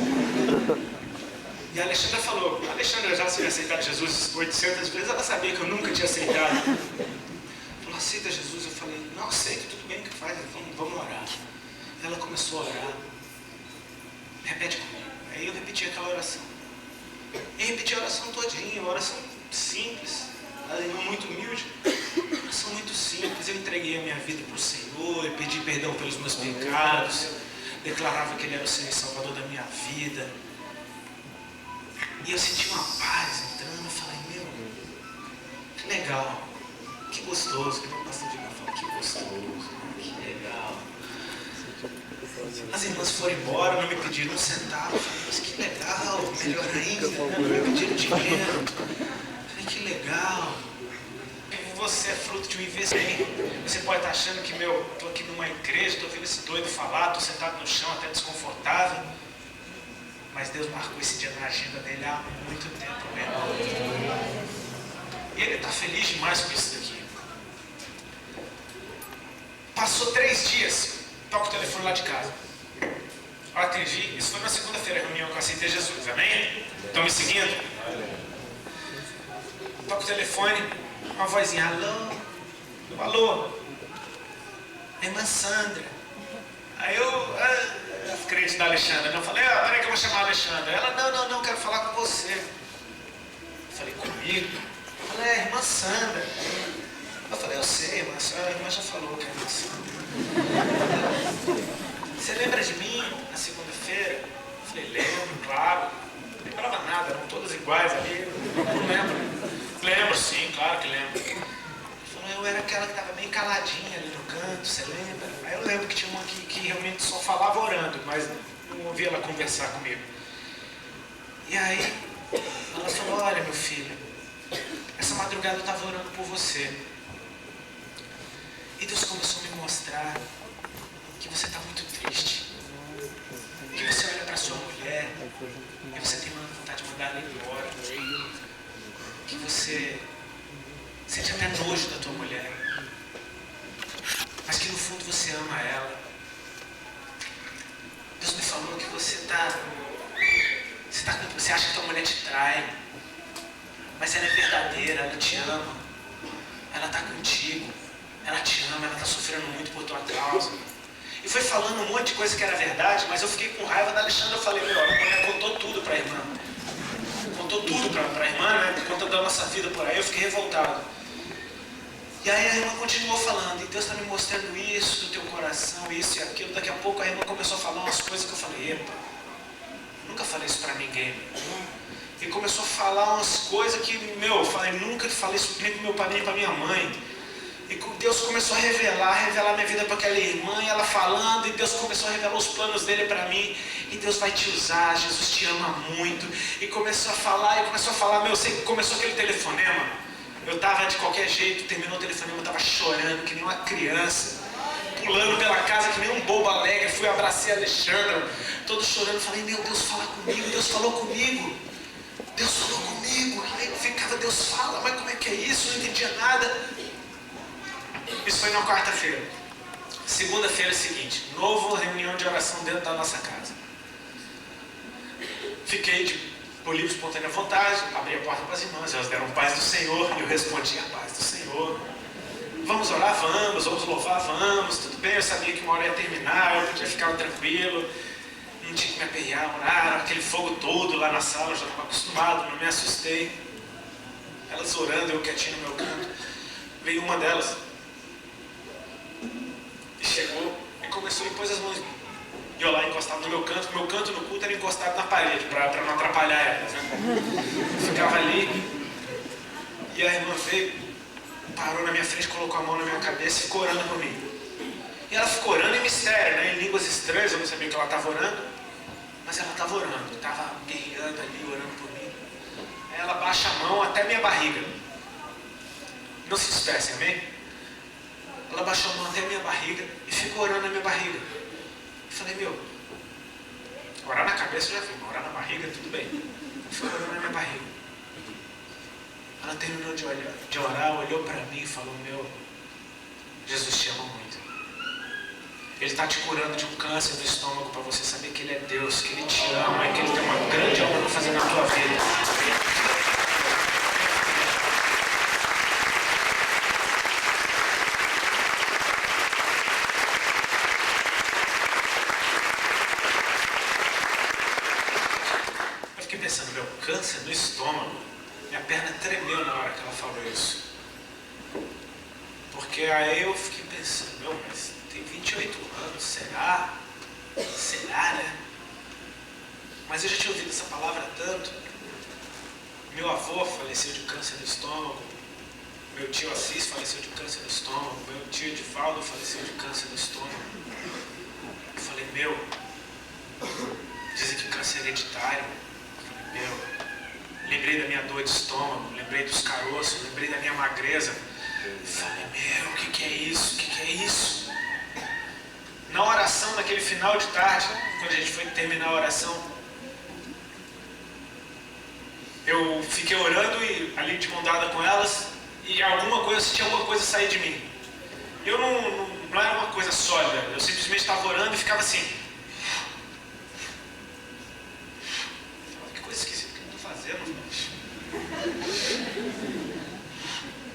E a Alexandra falou, a Alexandra já tinha aceitado Jesus 800 vezes, ela sabia que eu nunca tinha aceitado. Falou, aceita Jesus? Eu falei, não, aceito, tudo bem, que faz, vamos orar. Ela começou a orar. Repete comigo. Aí eu repeti aquela oração. E repeti a oração todinha, uma oração simples. Ela é muito humilde, oração muito simples. Eu entreguei a minha vida para o Senhor, eu pedi perdão pelos meus pecados, declarava que Ele era o Senhor e Salvador da minha vida. E eu senti uma paz entrando. Eu falei, meu, que legal, que gostoso. Que o pastor Diego falou, que gostoso, que legal. As irmãs foram embora, não me pediram um centavo. Eu falei, mas que legal, melhor ainda, não me pediram dinheiro. Que legal, você é fruto de um investimento. Você pode estar achando que, meu, estou aqui numa igreja, estou ouvindo esse doido falar, estou sentado no chão até desconfortável. Mas Deus marcou esse dia na agenda dele há muito tempo, meu irmão. E ele está feliz demais com isso daqui. Passou 3 dias, toca o telefone lá de casa. Eu atendi, isso foi na segunda-feira, reunião que eu aceitei Jesus, amém? Estão me seguindo? Toca o telefone, uma vozinha, alô? Alô? A irmã Sandra. Aí eu crente da Alexandra, eu falei, peraí que eu vou chamar a Alexandra. Ela, não, quero falar com você. Eu falei, comigo? Eu falei, irmã Sandra. Eu falei, eu sei, mas a irmã já falou que é a irmã Sandra. Você lembra de mim na segunda-feira? Eu falei, lembro, claro. Não lembrava nada, eram todas iguais ali. Não lembro. Lembro, sim, claro que lembro. Ele falou, eu era aquela que estava bem caladinha ali no canto, você lembra? Aí eu lembro que tinha uma que realmente só falava orando, mas não ouvia ela conversar comigo. E aí, ela falou, olha meu filho, essa madrugada eu estava orando por você. E Deus começou a me mostrar que você está muito triste. Que você olha para sua mulher e você tem vontade de mandar ela embora. Que você sente até nojo da tua mulher. Mas que no fundo você ama ela. Deus me falou que você acha que tua mulher te trai. Mas ela é verdadeira, ela te ama. Ela está contigo. Ela te ama, ela está sofrendo muito por tua causa. E foi falando um monte de coisa que era verdade, mas eu fiquei com raiva da Alexandra. Eu falei, a mulher contou tudo para a irmã. Contou tudo para a irmã, né? Por conta da nossa vida por aí, eu fiquei revoltado. E aí a irmã continuou falando, e Deus está me mostrando isso do teu coração, isso e aquilo. Daqui a pouco a irmã começou a falar umas coisas que eu falei, epa, nunca falei isso para ninguém. E começou a falar umas coisas que, eu falei, nunca falei isso nem para meu pai, nem para minha mãe. E Deus começou a revelar minha vida para aquela irmã, e ela falando, e Deus começou a revelar os planos dele para mim. E Deus vai te usar, Jesus te ama muito. E começou a falar, começou aquele telefonema. Eu estava de qualquer jeito, terminou o telefonema, eu estava chorando, que nem uma criança. Pulando pela casa, que nem um bobo alegre. Fui abracei a Alexandra, todo chorando. Falei, meu Deus, fala comigo, Deus falou comigo. Deus falou comigo. E aí eu ficava, Deus fala, mas como é que é isso? Eu não entendia nada. Isso foi na quarta-feira. Segunda-feira seguinte, nova reunião de oração dentro da nossa casa. Fiquei por livre espontânea vontade, abri a porta para as irmãs, elas deram paz do Senhor, e eu respondi a paz do Senhor. Vamos orar? Vamos louvar? Vamos, tudo bem, eu sabia que uma hora ia terminar, eu podia ficar tranquilo, não tinha que me aperrear, orar, aquele fogo todo lá na sala, eu já estava acostumado, não me assustei. Elas orando, eu quietinho no meu canto. Veio uma delas, e chegou e começou e pôs as mãos em mim. E eu lá encostado no meu canto no culto era encostado na parede, para não atrapalhar elas, né? Ficava ali, e a irmã veio, parou na minha frente, colocou a mão na minha cabeça e ficou orando por mim. E ela ficou orando em mistério, né? Em línguas estranhas, eu não sabia que ela estava orando, mas ela estava orando, estava guerreando ali, orando por mim. Aí ela baixa a mão até minha barriga. Não se dispersem, amém? Ela baixou a mão até a minha barriga e ficou orando na minha barriga. Eu falei, orar na cabeça eu já vi, mas orar na barriga, tudo bem. Ficou orando na minha barriga. Ela terminou de orar, olhou para mim e falou, Jesus te ama muito. Ele está te curando de um câncer do estômago para você saber que Ele é Deus, que Ele te ama e que Ele tem uma grande obra para fazer na tua vida. Câncer no estômago. Minha perna tremeu na hora que ela falou isso. Porque aí eu fiquei pensando, mas tem 28 anos, será? Será, né? Mas eu já tinha ouvido essa palavra tanto. Meu avô faleceu de câncer no estômago. Meu tio Assis faleceu de câncer no estômago. Meu tio Edivaldo faleceu de câncer no estômago. Eu falei, dizem que câncer é hereditário. Lembrei da minha dor de estômago, lembrei dos caroços, lembrei da minha magreza. Falei, o que é isso? O que é isso? Na oração, naquele final de tarde, quando a gente foi terminar a oração, eu fiquei orando e ali de mão dada com elas, e alguma coisa, eu senti alguma coisa sair de mim. Eu não era uma coisa sólida, eu simplesmente estava orando e ficava assim. Que coisa esquisita que eu estou fazendo.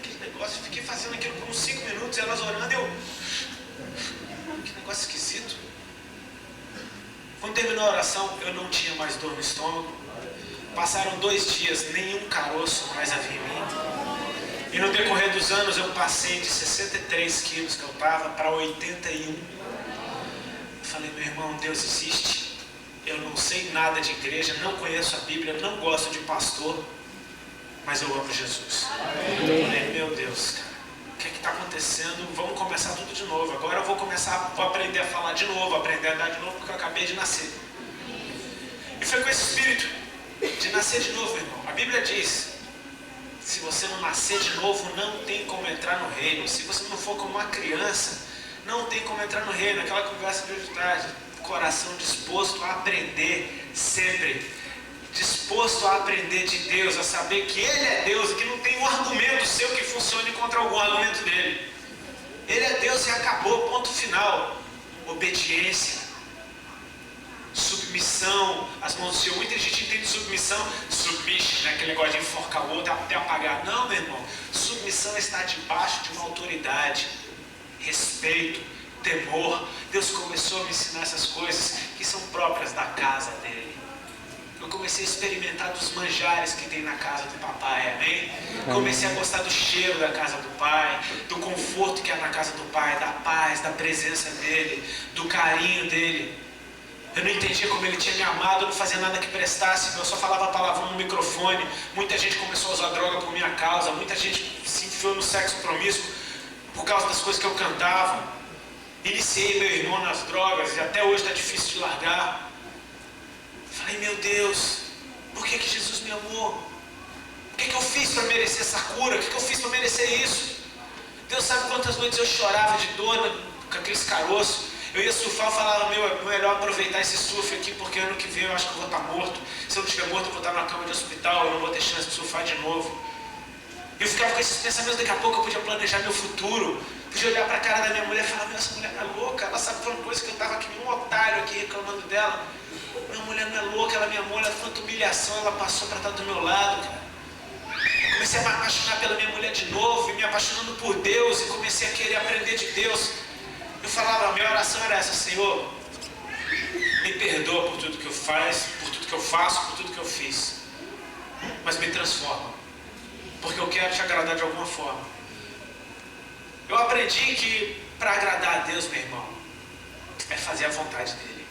Que negócio, eu fiquei fazendo aquilo por uns 5 minutos, elas orando e eu... Que negócio esquisito. Quando terminou a oração, eu não tinha mais dor no estômago. Passaram 2 dias, nenhum caroço mais havia em mim. E no decorrer dos anos eu passei de 63 quilos que eu estava para 81. Eu falei, meu irmão, Deus existe. Eu não sei nada de igreja, não conheço a Bíblia, não gosto de pastor, mas eu amo Jesus. Eu falei, meu Deus, cara, o que está acontecendo? Vamos começar tudo de novo. Agora eu vou aprender a falar de novo, aprender a dar de novo, porque eu acabei de nascer. E foi com esse espírito de nascer de novo, irmão. A Bíblia diz, se você não nascer de novo, não tem como entrar no reino. Se você não for como uma criança, não tem como entrar no reino. Aquela conversa de hoje de tarde, coração disposto a aprender sempre. Disposto a aprender de Deus, a saber que Ele é Deus e que não tem um argumento seu que funcione contra algum argumento dele. Ele é Deus e acabou, ponto final. Obediência, submissão, as mãos do Senhor. Muita gente entende submissão, submission, né? Aquele negócio de enforcar o outro até apagar. Não, meu irmão, submissão é estar debaixo de uma autoridade, respeito, temor. Deus começou a me ensinar essas coisas que são próprias da casa dele. Eu comecei a experimentar dos manjares que tem na casa do papai, amém? Comecei a gostar do cheiro da casa do pai, do conforto que é na casa do pai, da paz, da presença dele, do carinho dele. Eu não entendia como ele tinha me amado, eu não fazia nada que prestasse, eu só falava palavrão no microfone. Muita gente começou a usar droga por minha causa, muita gente se enfiou no sexo promíscuo por causa das coisas que eu cantava. Iniciei meu irmão nas drogas e até hoje está difícil de largar. Falei, meu Deus, por que Jesus me amou? O que eu fiz para merecer essa cura? O que eu fiz para merecer isso? Deus sabe quantas noites eu chorava de dor com aqueles caroços. Eu ia surfar, eu falava, meu, é melhor aproveitar esse surf aqui, porque ano que vem eu acho que eu vou estar morto. Se eu não estiver morto, eu vou estar na cama de hospital, eu não vou ter chance de surfar de novo. Eu ficava com esses pensamentos, daqui a pouco eu podia planejar meu futuro. Podia olhar para a cara da minha mulher e falar, meu, essa mulher não é louca, ela sabe uma coisa que eu estava aqui, um otário aqui reclamando dela. Minha mulher não é louca, ela me amou, ela quanta humilhação ela passou para estar do meu lado, cara. Eu comecei a me apaixonar pela minha mulher de novo, e me apaixonando por Deus, e comecei a querer aprender de Deus. Eu falava, a minha oração era essa, Senhor, me perdoa por tudo que eu faço, por tudo que eu fiz, mas me transforma, porque eu quero te agradar de alguma forma. Eu aprendi que para agradar a Deus, meu irmão, é fazer a vontade dele.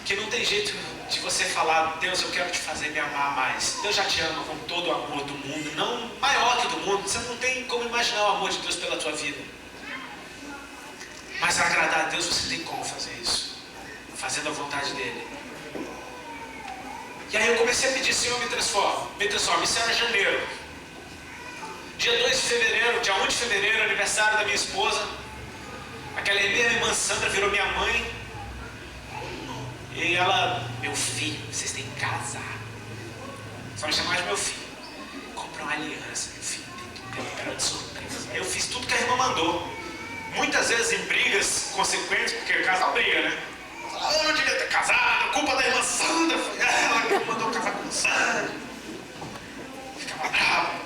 Que não tem jeito de você falar, Deus, eu quero te fazer me amar mais. Deus já te ama com todo o amor do mundo, não maior que do mundo. Você não tem como imaginar o amor de Deus pela tua vida. Mas agradar a Deus, você tem como fazer isso, fazendo a vontade dele. E aí eu comecei a pedir, Senhor, me transforma. Isso era janeiro. Dia 2 de fevereiro, dia 1 de fevereiro, aniversário da minha esposa. Aquela minha irmã Sandra virou minha mãe. E ela, meu filho, vocês têm que casar. Só me chamar de meu filho. Comprar uma aliança, meu filho, tem tudo que de surpresa. Eu fiz tudo que a irmã mandou. Muitas vezes em brigas consequentes, porque casal briga, né? Eu não devia ter casado, culpa da irmã Sandra, foi ela que mandou casar com o Sandra. Ficava bravo.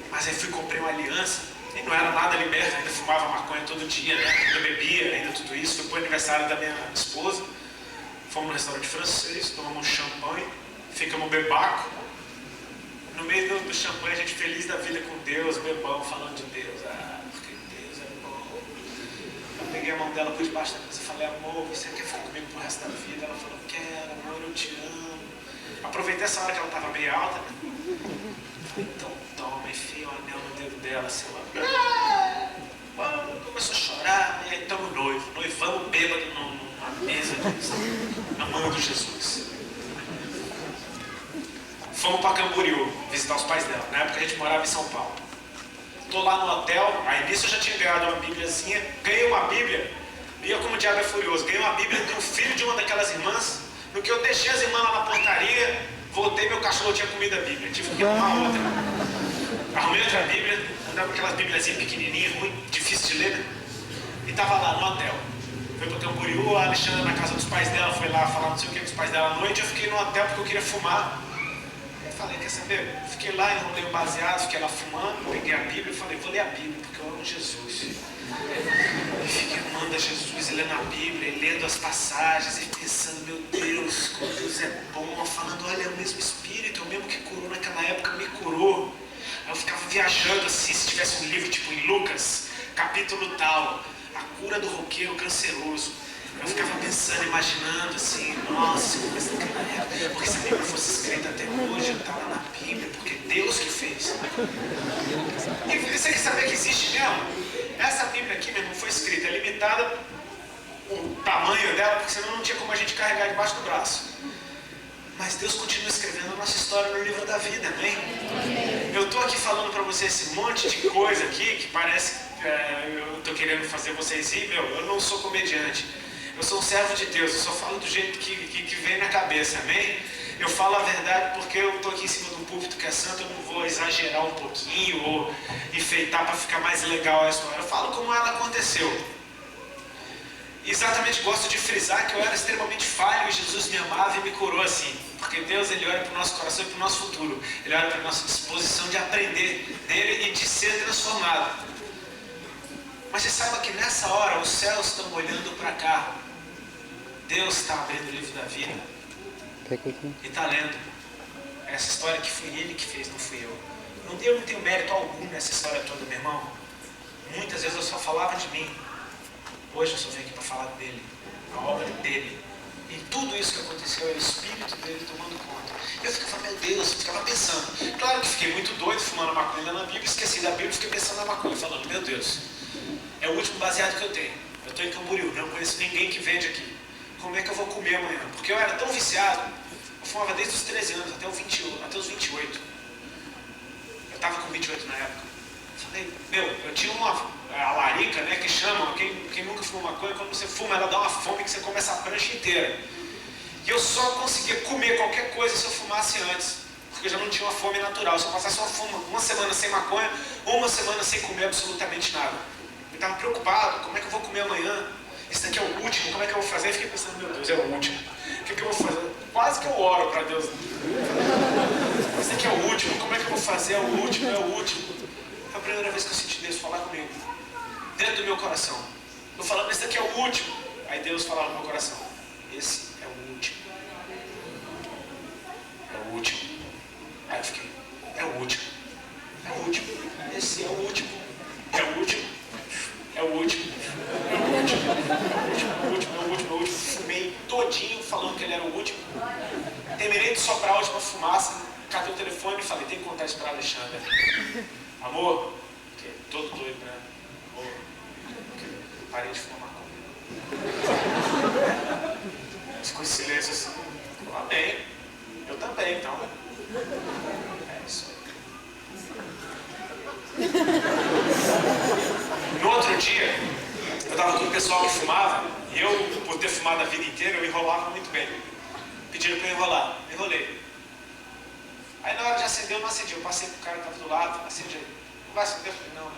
Mas aí fui comprei uma aliança, e não era nada liberto, ainda fumava maconha todo dia, né? Ainda bebia, ainda tudo isso. Foi pro aniversário da minha esposa. Fomos no restaurante francês, tomamos champanhe, ficamos bebaco. No meio do champanhe, a gente feliz da vida com Deus, bebão, falando de Deus. Porque Deus é bom. Eu peguei a mão dela por debaixo da mesa e falei, amor, você quer ficar comigo pro resto da vida? Ela falou, quero, amor, eu te amo. Aproveitei essa hora que ela estava meio alta, né? Falei, então toma, enfia o anel no dedo dela, seu amor. Começou a chorar, e aí estamos noivamos bêbado numa mesa, amando Jesus. Fomos para Camboriú visitar os pais dela. Na época a gente morava em São Paulo. Estou lá no hotel, aí nisso eu já tinha ganhado uma bíbliazinha, ganhei uma bíblia, e eu como o diabo é furioso, ganhei uma bíblia de um filho de uma daquelas irmãs. No que eu deixei as irmãs lá na portaria, voltei voltei, meu cachorro tinha comido a Bíblia. Tive que arrumar outra. Arrumei outra Bíblia, andava com aquelas bíbliazinhas pequenininhas, muito difícil de ler, né? E tava lá no hotel. Foi pro Camboriú, a Alexandra na casa dos pais dela, foi lá falar não sei o que com os pais dela à noite. Eu fiquei no hotel porque eu queria fumar. Eu falei, quer saber? Fiquei lá, enrolei o baseado, fiquei lá fumando, peguei a Bíblia e falei, vou ler a Bíblia, porque eu amo Jesus. E fiquei amando a Jesus, e lendo a Bíblia, e lendo as passagens, e pensando, meu Deus, como Deus é bom, falando, olha, é o mesmo Espírito, é o mesmo que curou naquela época, me curou. Aí eu ficava viajando assim, se tivesse um livro tipo em Lucas, capítulo tal, a cura do roqueiro canceroso. Eu ficava pensando, imaginando assim, nossa, mas naquela época, porque se a Bíblia fosse escrita até hoje, eu estava na Bíblia, porque Deus que fez. E você quer saber que existe mesmo? Essa Bíblia aqui, meu irmão, foi escrita, é limitada o tamanho dela, porque senão não tinha como a gente carregar debaixo do braço. Mas Deus continua escrevendo a nossa história no livro da vida, amém? Eu estou aqui falando para vocês esse monte de coisa aqui, que parece que eu estou querendo fazer vocês rir, eu não sou comediante. Eu sou um servo de Deus, eu só falo do jeito que vem na cabeça, amém? Eu falo a verdade porque eu estou aqui em cima de um púlpito que é santo, eu não vou exagerar um pouquinho ou enfeitar para ficar mais legal a história. Eu falo como ela aconteceu. Exatamente, gosto de frisar que eu era extremamente falho e Jesus me amava e me curou assim. Porque Deus, Ele olha para o nosso coração e para o nosso futuro. Ele olha para a nossa disposição de aprender dele e de ser transformado. Mas você saiba que nessa hora os céus estão olhando para cá. Deus está abrindo o livro da vida e está lendo essa história que foi Ele que fez, não fui eu. Eu não tenho mérito algum nessa história toda, meu irmão. Muitas vezes eu só falava de mim. Hoje eu só venho aqui para falar dele, a obra dele. E tudo isso que aconteceu é o Espírito dele tomando conta. E eu ficava, meu Deus, eu ficava pensando. Claro que fiquei muito doido fumando maconha na Bíblia, esqueci da Bíblia, fiquei pensando na maconha, falando, meu Deus, é o último baseado que eu tenho. Eu estou em Camboriú, não conheço ninguém que vende aqui. Como é que eu vou comer amanhã? Porque eu era tão viciado, eu fumava desde os 13 anos até os 28. Eu estava com 28 na época. Falei, eu tinha a larica, né, que chamam, quem nunca fumou maconha, quando você fuma, ela dá uma fome que você come essa prancha inteira. E eu só conseguia comer qualquer coisa se eu fumasse antes, porque eu já não tinha uma fome natural. Se eu passasse uma semana sem maconha, ou uma semana sem comer absolutamente nada. Eu estava preocupado, como é que eu vou comer amanhã? Esse daqui é o último, como é que eu vou fazer? Eu fiquei pensando, meu Deus, é o último. O que eu vou fazer? Quase que eu oro para Deus. Esse daqui é o último, como é que eu vou fazer? É o último, é o último. Foi a primeira vez que eu senti Deus falar comigo, dentro do meu coração. Eu falando, esse daqui é o último. Aí Deus falava no meu coração, esse é o último. É o último. Aí eu fiquei, é o último. É o último. Esse é o último. É o último. É o último. É o último. É o último. É o último. É o último. Fumei todinho falando que ele era o último. Terminei de soprar a última fumaça, catei o telefone e falei, tem que contar isso para a Alexandra. Amor, todo doido, né? Amor, parei de fumar maconha. Ficou em silêncio assim. Amém. Eu também, então. É isso aí. No outro dia, eu estava com o pessoal que fumava, e eu, por ter fumado a vida inteira, eu enrolava muito bem. Pediram para eu enrolar. Enrolei. Aí na hora de acender, eu não acendi. Eu passei pro cara que estava do lado, acende aí. Não vai acender? Eu falei, não.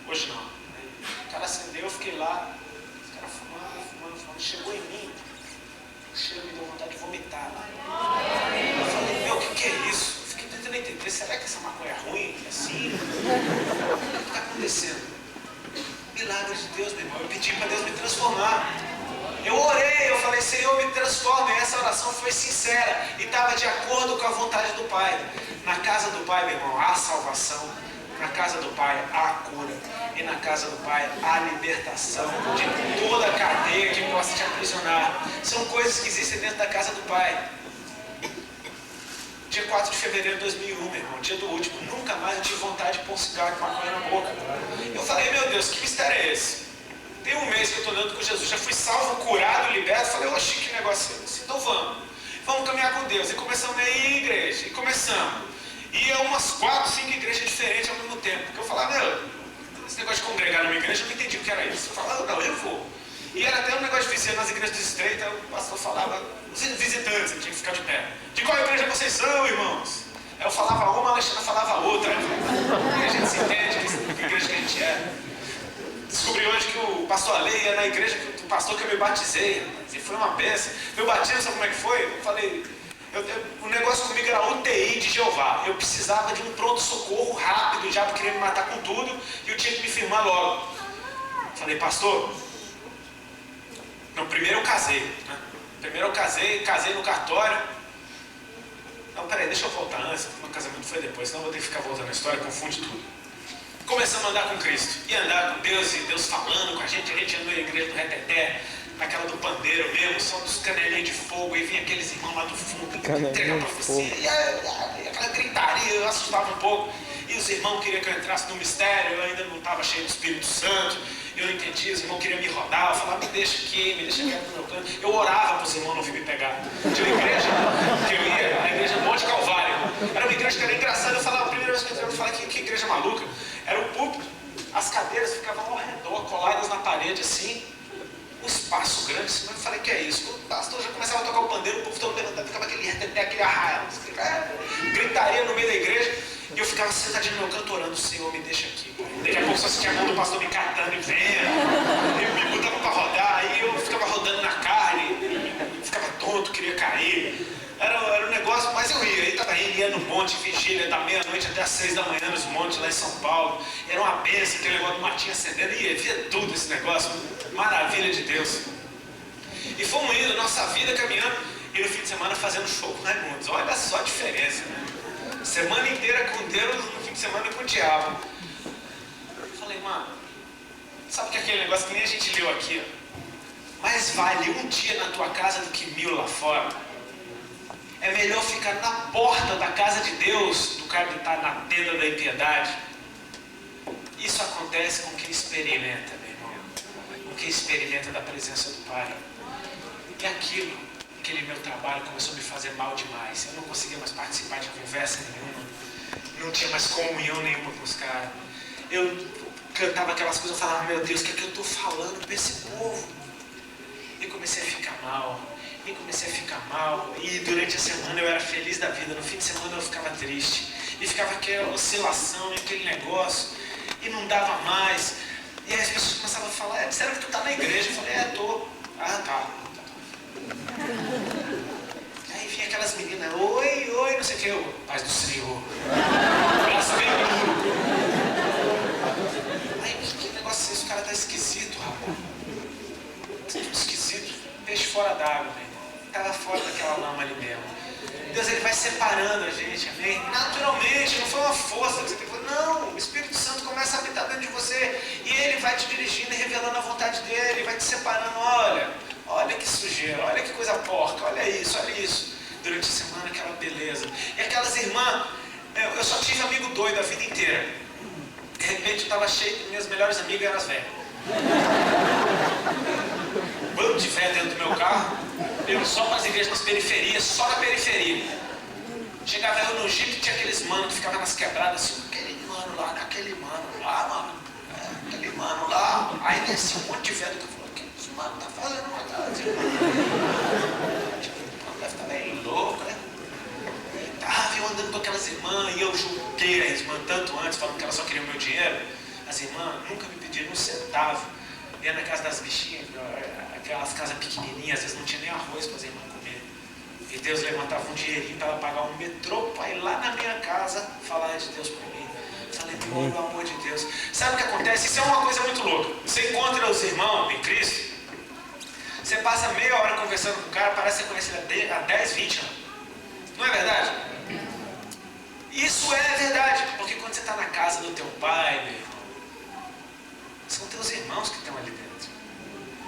Hoje não. Aí, o cara acendeu, eu fiquei lá. Os caras fumando. Chegou em mim. O cheiro me deu vontade de vomitar. Eu falei, meu, o que é isso? Eu fiquei tentando entender. Será que essa maconha é ruim? Assim? O que está acontecendo? Milagre de Deus, meu irmão. Eu pedi para Deus me transformar. Eu orei, eu falei, Senhor, me transforma. E essa oração foi sincera e estava de acordo com a vontade do Pai. Na casa do Pai, meu irmão, há salvação. Na casa do Pai há cura. E na casa do Pai há libertação de toda a cadeia que possa te aprisionar. São coisas que existem dentro da casa do Pai. Dia 4 de fevereiro de 2001, meu irmão, dia do último. Nunca mais eu tive vontade de pôr um cigarro com maconha na boca. Eu falei, meu Deus, que mistério é esse? Tem um mês que eu estou andando com Jesus, já fui salvo, curado, liberto. Falei, oxi, que negócio é esse? Então vamos caminhar com Deus. E começamos a ir em igreja, e começamos. E é umas 4, 5 igrejas diferentes ao mesmo tempo. Porque eu falava, meu, esse negócio de congregar numa igreja, eu não entendi o que era isso. Eu falava, não, eu vou. E era negócio de visita nas igrejas estreitas, o pastor falava, os visitantes, tinha que ficar de pé. De qual igreja você vocês são, irmãos? Aí eu falava uma, a Alexandra falava outra. E a gente se entende que igreja que a gente é. Descobri hoje que o pastor Ale ia na igreja do pastor que eu me batizei. E foi uma benção. Meu batismo, sabe como é que foi? Eu falei, o negócio comigo era UTI de Jeová. Eu precisava de um pronto-socorro rápido. O diabo queria me matar com tudo e eu tinha que me firmar logo. Falei, pastor, não, primeiro eu casei. Né? Primeiro eu casei no cartório. Não, peraí, deixa eu voltar antes, porque o meu casamento foi depois, senão eu vou ter que ficar voltando a história, confunde tudo. Começamos a andar com Cristo, e andar com Deus, e Deus falando com a gente andou na igreja do Reteté, naquela do pandeiro mesmo, som dos canelinhos de fogo, e vinha aqueles irmãos lá do fundo, entregar pra você, e aquela gritaria, eu assustava um pouco, e os irmãos queriam que eu entrasse no mistério, eu ainda não estava cheio do Espírito Santo, eu não entendia, os irmãos queriam me rodar, eu falava, me deixa quieto no meu canto, eu orava para os irmãos não virem me pegar. Tinha uma igreja que eu ia, a igreja Monte Calvário, era uma igreja que era engraçada, eu falava, a primeira vez que eu falei que igreja maluca, era o púlpito, as cadeiras ficavam ao redor, coladas na parede assim, um espaço grande, assim, eu falei, que é isso? O pastor já começava a tocar o pandeiro, o povo todo levantado, ficava aquele arraio, gritaria no meio da igreja, e eu ficava sentadinho no meu canto orando, Senhor, me deixa aqui. Daqui a pouco só sentia a mão do pastor me catando e vendo, e me botava para rodar, aí eu ficava rodando na carne, ficava tonto, queria cair. Era um negócio, mas eu ia, aí estava indo, ia no monte, vigília, da meia-noite até às 6 da manhã nos montes lá em São Paulo. Era uma benção, aquele negócio do matinho acendendo, ia, via tudo esse negócio, maravilha de Deus. E fomos indo, nossa vida caminhando, e no fim de semana fazendo show com Raimundos. Olha só a diferença, né? Semana inteira com Deus, no fim de semana com o diabo. Eu falei, mano, sabe que aquele negócio que nem a gente leu aqui, ó? Mais vale um dia na tua casa do que 1000 lá fora. É melhor ficar na porta da casa de Deus do que habitar na tenda da impiedade. Isso acontece com quem experimenta, meu irmão. Com quem experimenta da presença do Pai. E aquele meu trabalho começou a me fazer mal demais. Eu não conseguia mais participar de conversa nenhuma. Não tinha mais comunhão nenhuma com os caras. Eu cantava aquelas coisas, eu falava, meu Deus, o que é que eu estou falando para esse povo? E comecei a ficar mal. E durante a semana eu era feliz da vida. No fim de semana eu ficava triste. E ficava aquela oscilação, aquele negócio. E não dava mais. E aí as pessoas começavam a falar, disseram que tu tá na igreja. Eu falei, tô. Ah, tá. Aí vinha aquelas meninas, oi, não sei o que, eu, paz do Senhor. Braço bem duro. Aí, que negócio é esse? O cara tá esquisito, rapaz. Tudo esquisito. Peixe fora d'água, velho. Tava fora daquela lama ali mesmo. Deus, ele vai separando a gente, amém? Naturalmente, não foi uma força que você tem que fazer. Não, o Espírito Santo começa a habitar dentro de você e ele vai te dirigindo e revelando a vontade dele, vai te separando. Olha que sujeira, olha que coisa porca, olha isso. Durante a semana, aquela beleza. E aquelas irmãs, eu só tive amigo doido a vida inteira. De repente eu estava cheio, minhas melhores amigas eram as velhas. Bando de velho dentro do meu carro, eu só para as igrejas nas periferias, só na periferia. Chegava eu no Jeep, tinha aqueles manos que ficavam nas quebradas assim, aquele mano lá, mano. Aquele mano lá. Aí descia um monte de velho que falou, o que esse mano tá fazendo uma casa? Tipo, deve estar bem louco, né? Tava eu andando com aquelas irmãs e eu julguei a irmã tanto antes, falando que elas só queriam meu dinheiro. As irmãs nunca me pediram um centavo. Ia na casa das bichinhas, aquelas casas pequenininhas, às vezes não tinha nem arroz para as irmãs comer. E Deus levantava um dinheirinho para ela pagar um metrô para ir lá na minha casa falar de Deus para mim. Falei, pelo amor de Deus. Sabe o que acontece? Isso é uma coisa muito louca. Você encontra os irmãos em Cristo, você passa meia hora conversando com o cara, parece que você conhece ele há 10, 20 anos. Não é verdade? Isso é verdade, porque quando você está na casa do teu pai, meu irmão, são teus irmãos que estão ali dentro.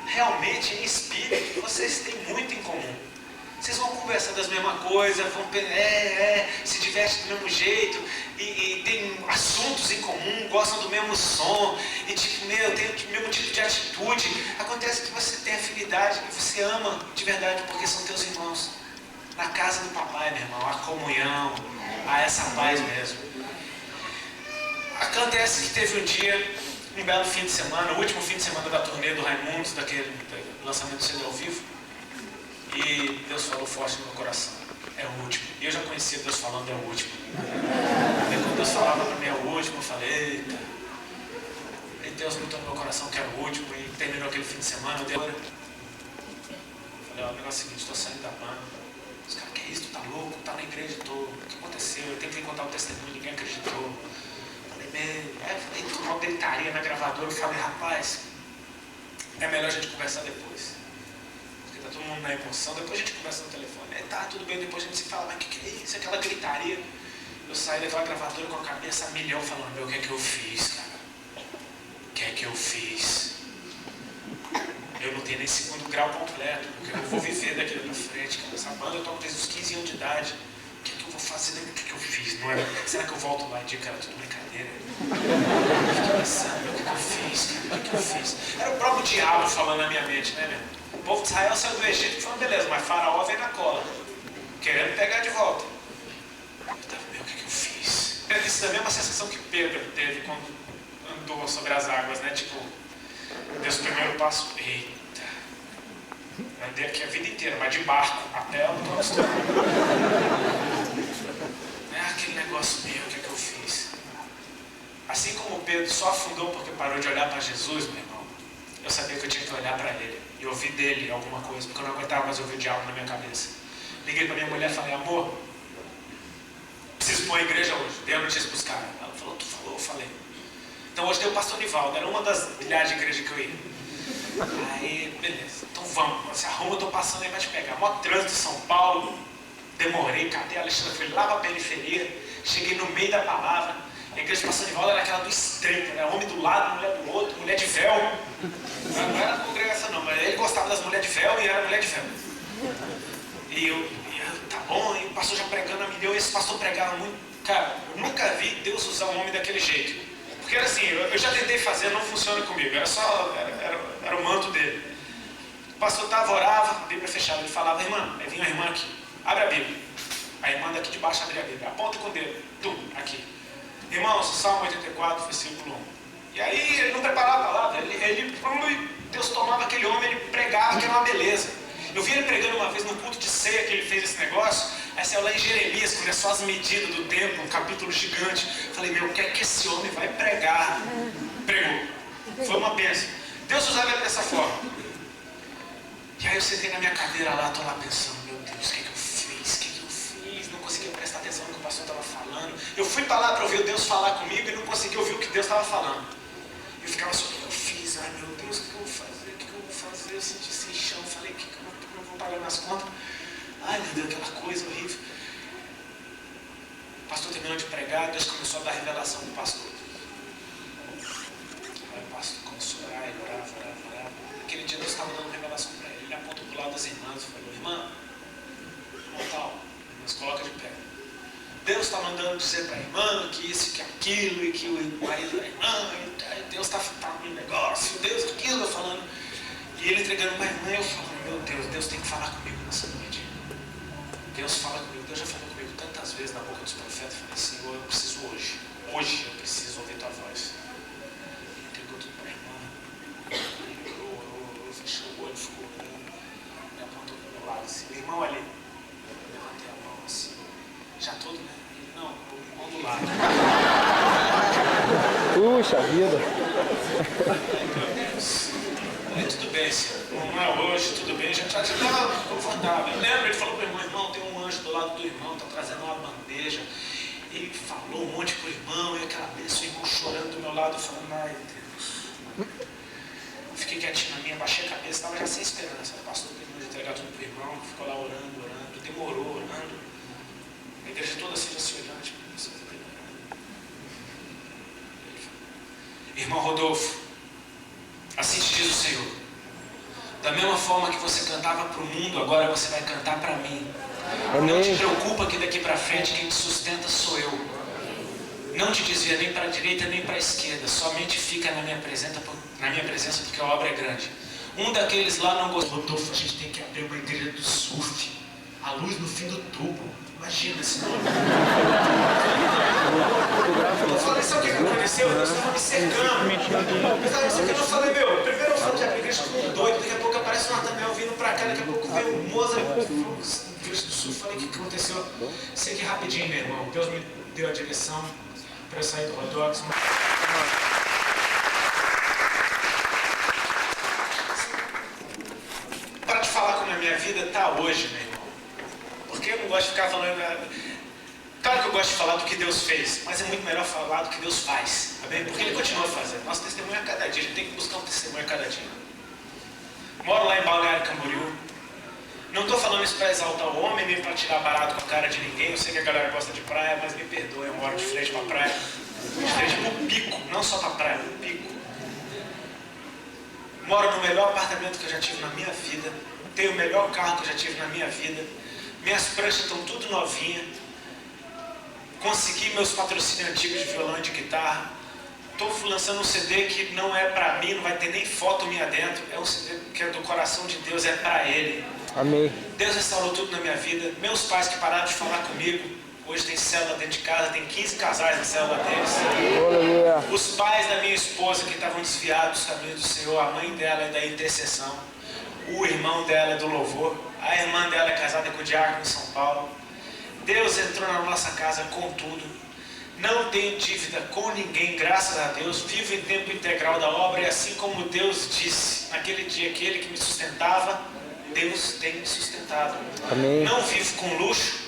Realmente, em espírito, vocês têm muito em comum. Vocês vão conversando as mesmas coisas, vão se divertem do mesmo jeito, e tem assuntos em comum, gostam do mesmo som, e tipo, tem o mesmo tipo de atitude. Acontece que você tem afinidade, que você ama de verdade, porque são teus irmãos. Na casa do papai, meu irmão, a comunhão, a essa paz mesmo. Acontece que teve um dia, um belo fim de semana, o último fim de semana da turnê do Raimundos, daquele lançamento do CD ao vivo, e Deus falou forte no meu coração, é o último. E eu já conhecia conhecia Deus falando, é o último. Aí quando Deus falava para mim, é o último, eu falei, eita. E Deus botou no meu coração que era o último, e terminou aquele fim de semana, eu falei, ó, o negócio é o seguinte, estou saindo da banda. Os caras, que é isso, tu tá louco? Tá na igreja, tô. O que aconteceu? Eu tentei contar o testemunho, ninguém acreditou. Falei, com uma gritaria na gravadora, eu falei, rapaz, é melhor a gente conversar depois. Porque tá todo mundo na emoção, depois a gente conversa no telefone. Tá, tudo bem, depois a gente se fala, mas o que é isso? Aquela gritaria. Eu saí daquela gravadora com a cabeça a milhão, falando, meu, o que é que eu fiz, cara? O que é que eu fiz? Eu não tenho nem segundo grau completo, porque eu vou viver daqui pra frente, cara. Essa banda eu toco desde os 15 anos de idade. O que é que eu vou fazer? O que é que eu fiz? Não é? Será que eu volto lá e digo, cara, tudo brincadeira? Eu fiquei pensando, o que é que eu fiz, cara? O que é que eu fiz? Era o próprio diabo falando na minha mente, né, meu? O povo de Israel saiu do Egito, falando, beleza, mas Faraó veio na cola, querendo pegar de volta. Eu tava, meu, o que é que eu fiz? Isso é a mesma sensação que Pedro teve quando andou sobre as águas, né? Tipo, Deus, o primeiro passo, eita, andei aqui a vida inteira, mas de barco, até eu não estou acostumado. É aquele negócio meu, o que é que eu fiz? Assim como Pedro só afundou porque parou de olhar para Jesus, meu irmão, eu sabia que eu tinha que olhar para ele e ouvir dele alguma coisa, porque eu não aguentava mais ouvir o diabo na minha cabeça. Liguei para minha mulher e falei, amor, preciso pôr a igreja hoje, dei a notícia para os caras. Ela falou, tu falou, eu falei. Então hoje deu o pastor Nivaldo, era uma das milhares de igrejas que eu ia. Aí, beleza, então vamos, você arruma, eu tô passando aí pra te pegar. Mó trânsito de São Paulo, demorei, cadê a Alexandre? Fui lá pra periferia, cheguei no meio da palavra. A igreja de pastor Nivaldo era aquela do estreito, né? Homem do lado, mulher do outro, mulher de véu. Não era congregação não, mas ele gostava das mulheres de véu e era mulher de véu. E eu tá bom, e o pastor já pregando a milhão, e esse pastor pregava muito. Cara, eu nunca vi Deus usar um homem daquele jeito. Porque era assim, eu já tentei fazer, não funciona comigo, era o manto dele. O pastor estava, orava, a Bíblia fechada, ele falava, irmã, aí vinha a irmã aqui, abre a Bíblia. A irmã daqui de baixo abria a Bíblia, aponta com o dedo, aqui. Irmãos, Salmo 84, versículo 1. E aí ele não preparava a palavra, Deus tomava aquele homem, ele pregava, que era uma beleza. Eu vi ele pregando uma vez no culto de ceia que ele fez esse negócio. Aí saiu lá em Jeremias, começou as medidas do templo, um capítulo gigante. Falei, meu, o que é que esse homem vai pregar? Pregou. Foi uma bênção. Deus usava ele dessa forma. E aí eu sentei na minha cadeira lá, estou lá pensando, meu Deus, o que é que eu fiz? O que é que eu fiz? Não conseguia prestar atenção no que o pastor estava falando. Eu fui para lá para ouvir Deus falar comigo e não conseguia ouvir o que Deus estava falando. Eu ficava só, o que eu fiz? Ai meu Deus, o que eu vou fazer? O que eu vou fazer? Eu senti sem chão, falei, o que eu não vou pagar minhas contas? Ai meu Deus, aquela coisa horrível. O pastor terminou de pregar, Deus começou a dar revelação para o pastor. Aí o pastor começou a orar, ele orava. Aquele dia Deus estava dando revelação para ele. Ele apontou para o lado das irmãs e falou, irmã tal, irmãs, coloca de pé. Deus está mandando dizer para a irmã que isso, que aquilo, e que o marido da irmã, e Deus está no negócio, Deus aquilo, eu falando. E ele entregando para a irmã, eu falando, meu Deus, Deus tem que falar comigo nessa noite. Deus fala comigo, Deus já falou comigo tantas vezes na boca dos profetas. Eu falei, Senhor, eu preciso hoje eu preciso ouvir tua voz. Ele entregou tudo para a irmã. Ele orou, fechou o olho, ficou orando. Me apontou para o meu lado assim, o irmão ali. Eu levantei a mão assim, já todo, né? Ele, não, o irmão do lado. Puxa vida. Meu Deus. Aí, tudo bem, Senhor. Não é hoje, tudo bem, já estava confortável. Eu lembro, ele falou para o irmão, tem um anjo do lado do irmão, está trazendo uma bandeja. Ele falou um monte para o irmão, e aquela bênção, o irmão chorando do meu lado, falando, ai Deus. Eu fiquei quietinho na minha, baixei a cabeça, estava já sem esperança. O pastor terminou de entregar tudo para o irmão, ficou lá orando, demorou, orando. A igreja toda assim já se olhando, tipo, você está orando. Irmão Rodolfo, assim te diz o Senhor. Da mesma forma que você cantava para o mundo, agora você vai cantar para mim. Amém. Não te preocupa que daqui para frente quem te sustenta sou eu. Não te desvia nem para a direita nem para a esquerda. Somente fica na minha presença porque a obra é grande. Um daqueles lá não gostou. Rodolfo, a gente tem que abrir uma igreja do surf. A luz no fim do tubo. Imagina esse nome. Eu falei, sabe o que aconteceu? Deus estava me cercando. Eu falei, meu, primeiro eu falo que a igreja ficou doido, daqui a pouco aparece parece o Nathaniel vindo pra cá, daqui a pouco veio o Mozart, Rio Grande do Sul. Falei, o que aconteceu? Segui rapidinho, meu irmão. Deus me deu a direção para eu sair do Rodox. Para te falar como a minha vida está hoje, meu irmão. Porque eu não gosto de ficar falando... Claro que eu gosto de falar do que Deus fez, mas é muito melhor falar do que Deus faz, tá bem? Porque Ele continua fazendo. Nosso testemunho é a cada dia, a gente tem que buscar um testemunho a cada dia. Moro lá em Balneário Camboriú. Não estou falando isso para exaltar o homem, nem para tirar barato com a cara de ninguém. Eu sei que a galera gosta de praia, mas me perdoe, eu moro de frente para a praia. De frente para o pico, não só para a praia, para o pico. Moro no melhor apartamento que eu já tive na minha vida. Tenho o melhor carro que eu já tive na minha vida. Minhas pranchas estão tudo novinhas. Consegui meus patrocínios antigos de violão e de guitarra. Estou lançando um CD que não é para mim, não vai ter nem foto minha dentro. É um CD que é do coração de Deus, é para Ele. Amém. Deus restaurou tudo na minha vida. Meus pais que pararam de falar comigo, hoje tem célula dentro de casa, tem 15 casais na célula deles. Aleluia. Os pais da minha esposa que estavam desviados dos caminhos do Senhor, a mãe dela é da intercessão, o irmão dela é do louvor, a irmã dela é casada com o diácono em São Paulo. Deus entrou na nossa casa com tudo. Não tenho dívida com ninguém, graças a Deus. Vivo em tempo integral da obra e assim como Deus disse naquele dia, aquele que me sustentava, Deus tem me sustentado. Amém. Não vivo com luxo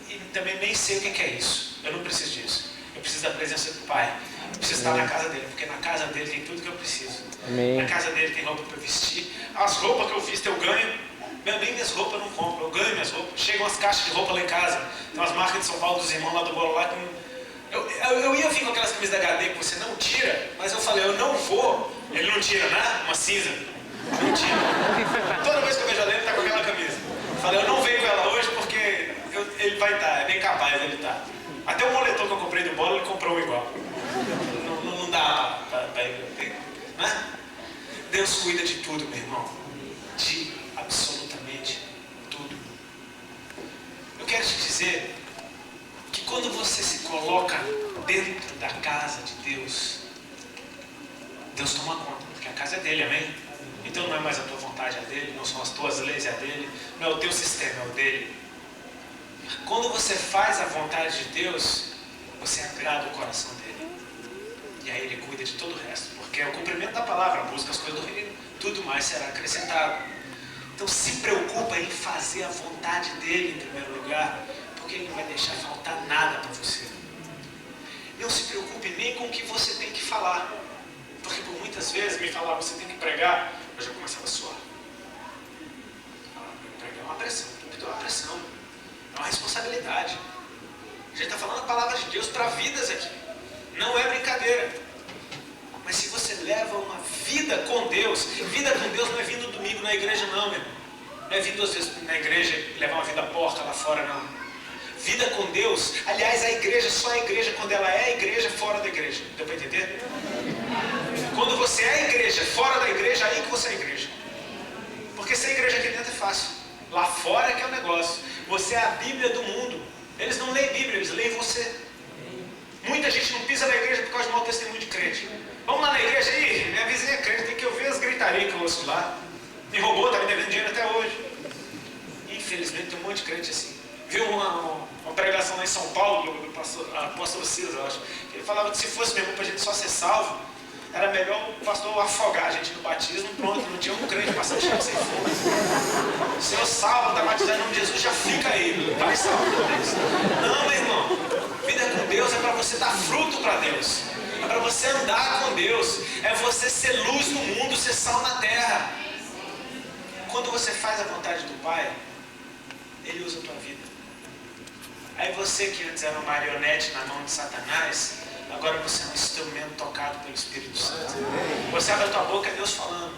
e também nem sei o que é isso. Eu não preciso disso. Eu preciso da presença do Pai. Eu preciso estar na casa dele, porque na casa dele tem tudo que eu preciso. Amém. Na casa dele tem roupa para vestir. As roupas que eu visto eu ganho. Nem minhas roupas eu não compro, eu ganho minhas roupas. Chegam umas caixas de roupa lá em casa. Tem umas marcas de São Paulo dos irmãos lá do bolo lá. Eu ia vir com aquelas camisas da HD que você não tira, mas eu falei, eu não vou. Ele não tira, né? Uma cinza. Não tira. Toda vez que eu vejo ele tá com aquela camisa. Eu falei, eu não venho com ela hoje porque ele vai estar, é bem capaz ele tá. Até o moletom que eu comprei do bolo, ele comprou um igual. Não dá pra ele. Né? Deus cuida de tudo, meu irmão. De absolutamente tudo. Eu quero te dizer que quando você se coloca dentro da casa de Deus, Deus toma conta, porque a casa é dele, amém? Então não é mais a tua vontade, é dele, não são as tuas leis, é dele, não é o teu sistema, é o dele. Quando você faz a vontade de Deus, você agrada o coração dele. E aí ele cuida de todo o resto, porque é o cumprimento da palavra, busca as coisas do reino, tudo mais será acrescentado. Então se preocupa em fazer a vontade dele em primeiro lugar, porque ele não vai deixar faltar nada para você. Não se preocupe nem com o que você tem que falar, porque por muitas vezes me falavam, você tem que pregar, eu já começava a suar. Pregar é uma pressão, é uma pressão, é uma responsabilidade. A gente está falando a palavra de Deus para vidas aqui, não é brincadeira. Mas se você leva uma vida com Deus, vida com Deus não é vindo domingo na igreja não, meu irmão. Não é vindo às vezes na igreja e levar uma vida porca lá fora, não. Vida com Deus, aliás, a igreja só é igreja quando ela é igreja fora da igreja. Deu para entender? Quando você é igreja fora da igreja, aí que você é igreja. Porque ser igreja aqui dentro é fácil. Lá fora é que é o negócio. Você é a Bíblia do mundo. Eles não leem Bíblia, eles leem você. Muita gente não pisa na igreja por causa de mau testemunho de crente. Vamos lá na igreja aí, minha vizinha é crente, tem que ouvir as gritarias que eu ouço lá. Me roubou, tá me devendo dinheiro até hoje. Infelizmente tem um monte de crente assim. Viu uma pregação lá em São Paulo, do apóstolo Silas, eu acho. Ele falava que se fosse mesmo pra gente só ser salvo, era melhor o pastor afogar a gente no batismo, pronto, não tinha um crente passando cheio sem fogo. O Senhor salva, tá batizado em nome de Jesus, já fica aí, vai salvo Deus. Não, meu irmão, vida com Deus é para você dar fruto para Deus, é para você andar com Deus, é você ser luz no mundo, ser sal na terra. Quando você faz a vontade do Pai, Ele usa a tua vida. Aí você que antes era uma marionete na mão de Satanás, agora você é um instrumento tocado pelo Espírito Santo. Você abre a tua boca, é Deus falando.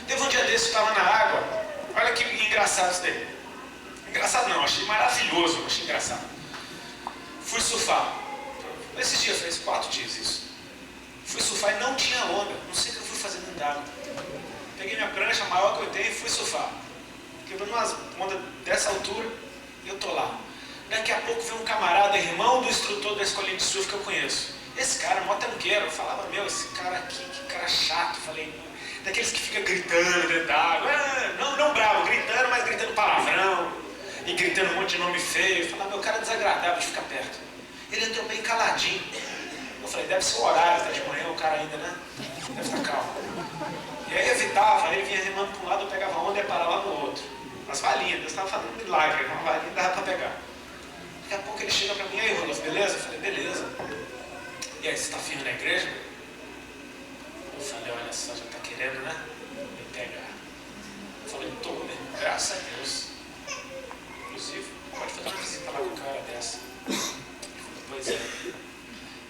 Teve um dia desse, eu estava na água. Olha que engraçado isso daí. Engraçado não, achei maravilhoso, achei engraçado. Fui surfar. Esses dias, faz 4 dias isso. Fui surfar e não tinha onda. Não sei o que eu fui fazer dentro d'água. Peguei minha prancha, a maior que eu tenho, e fui surfar. Quebrando umas ondas dessa altura, e eu tô lá. Daqui a pouco veio um camarada, irmão do instrutor da escolinha de surf que eu conheço. Esse cara, mó tanqueiro, eu falava, meu, esse cara aqui, que cara chato. Falei, daqueles que ficam gritando dentro da água, não bravo, gritando, mas gritando palavrão, e gritando um monte de nome feio. Eu falava, meu cara é desagradável de ficar perto. Ele entrou bem caladinho. Eu falei, deve ser o horário, tá de manhã, o cara ainda, né? Deve estar calmo. E aí evitava, ele vinha remando para um lado, eu pegava onda e ia parar lá no outro. As valinhas, Deus estava fazendo um milagre, uma valinha dava para pegar. Daqui a pouco ele chega para mim, aí Rolof, beleza? Eu falei, beleza. E aí, você está firme na igreja? Eu falei, olha só, já está querendo, né? Me pegar. Eu falei, tô, né? Graças a Deus. Inclusive, pode fazer uma visita lá com um cara dessa. Ele falou, pois é.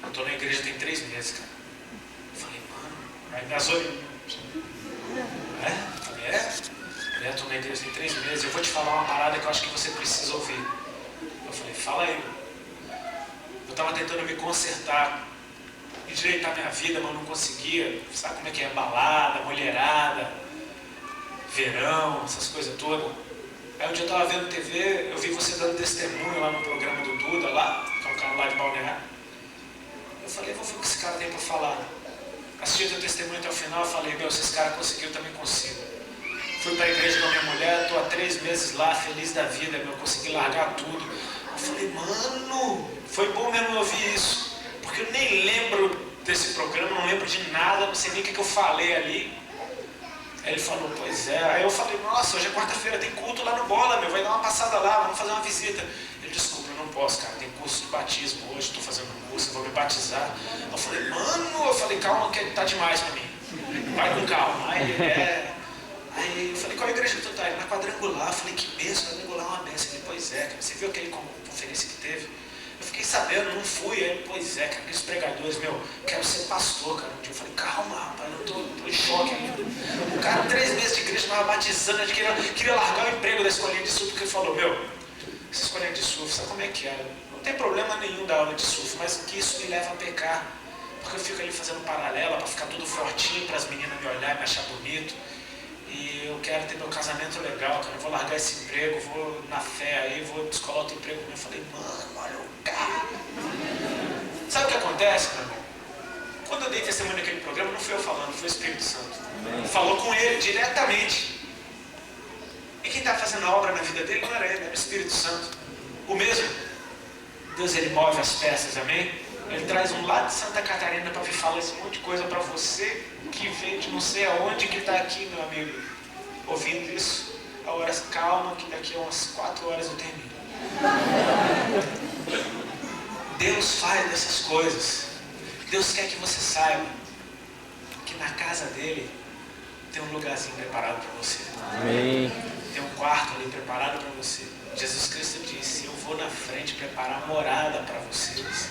Eu tô na igreja tem 3 meses, cara. Eu falei, mano, aí me azorei. Eu falei, tô na igreja tem 3 meses, eu vou te falar uma parada que eu acho que você precisa ouvir. Eu falei, fala aí. Eu tava tentando me consertar, endireitar minha vida, mas não conseguia. Sabe como é que é? Balada, mulherada, verão, essas coisas todas. Aí um dia eu tava vendo TV, eu vi você dando testemunho lá no programa do Duda, lá, que é um cara lá de Balneário. Eu falei, vou ver o que esse cara tem pra falar. Assisti o teu testemunho até o final, eu falei, meu, se esse cara conseguiu, eu também consigo. Fui para a igreja com a minha mulher, estou há 3 meses lá, feliz da vida, meu, consegui largar tudo. Eu falei, mano, foi bom mesmo ouvir isso, porque eu nem lembro desse programa, não lembro de nada, não sei nem o que eu falei ali. Aí ele falou, pois é. Aí eu falei, nossa, hoje é quarta-feira, tem culto lá no Bola, meu, vai dar uma passada lá, vamos fazer uma visita. Ele, desculpa, eu não posso, cara, tem curso de batismo hoje, estou fazendo um curso, eu vou me batizar. Eu falei, mano, eu falei, calma que tá demais pra mim, vai com calma. Aí eu falei, qual igreja que tu tá? Ele, na Quadrangular. Eu falei, que benção, Quadrangular é uma benção. Ele, pois é, cara, você viu aquele conferência que teve? Eu fiquei sabendo, não fui. Aí, pois é, cara, aqueles pregadores, meu, quero ser pastor, cara. Um dia eu falei, calma, rapaz, eu tô em choque ainda. O cara, 3 meses de igreja, estava batizando, ele queria largar o emprego da escolinha de surf, porque ele falou, meu, essa escolinha de surf, sabe como é que é? Não tem problema nenhum da aula de surf, mas que isso me leva a pecar. Porque eu fico ali fazendo paralela para ficar tudo fortinho, para as meninas me olharem, me achar bonito. E eu quero ter meu casamento legal, cara. Eu vou largar esse emprego, vou na fé aí, vou descolar outro emprego. Eu falei, mano, olha o cara. Sabe o que acontece, meu irmão? Quando eu dei testemunho naquele programa, não fui eu falando, foi o Espírito Santo. Falou com ele diretamente. E quem está fazendo a obra na vida dele não era ele, era o Espírito Santo. O mesmo. Deus, ele move as peças, amém? Ele traz um lá de Santa Catarina para vir falar esse monte de coisa para você que vem de não sei aonde que está aqui, meu amigo, ouvindo isso. A hora calma, que daqui a umas 4 horas eu termino. Deus faz dessas coisas. Deus quer que você saiba que na casa dele tem um lugarzinho preparado para você. Amém. Tem um quarto ali preparado para você. Jesus Cristo disse, eu vou na frente preparar morada para vocês.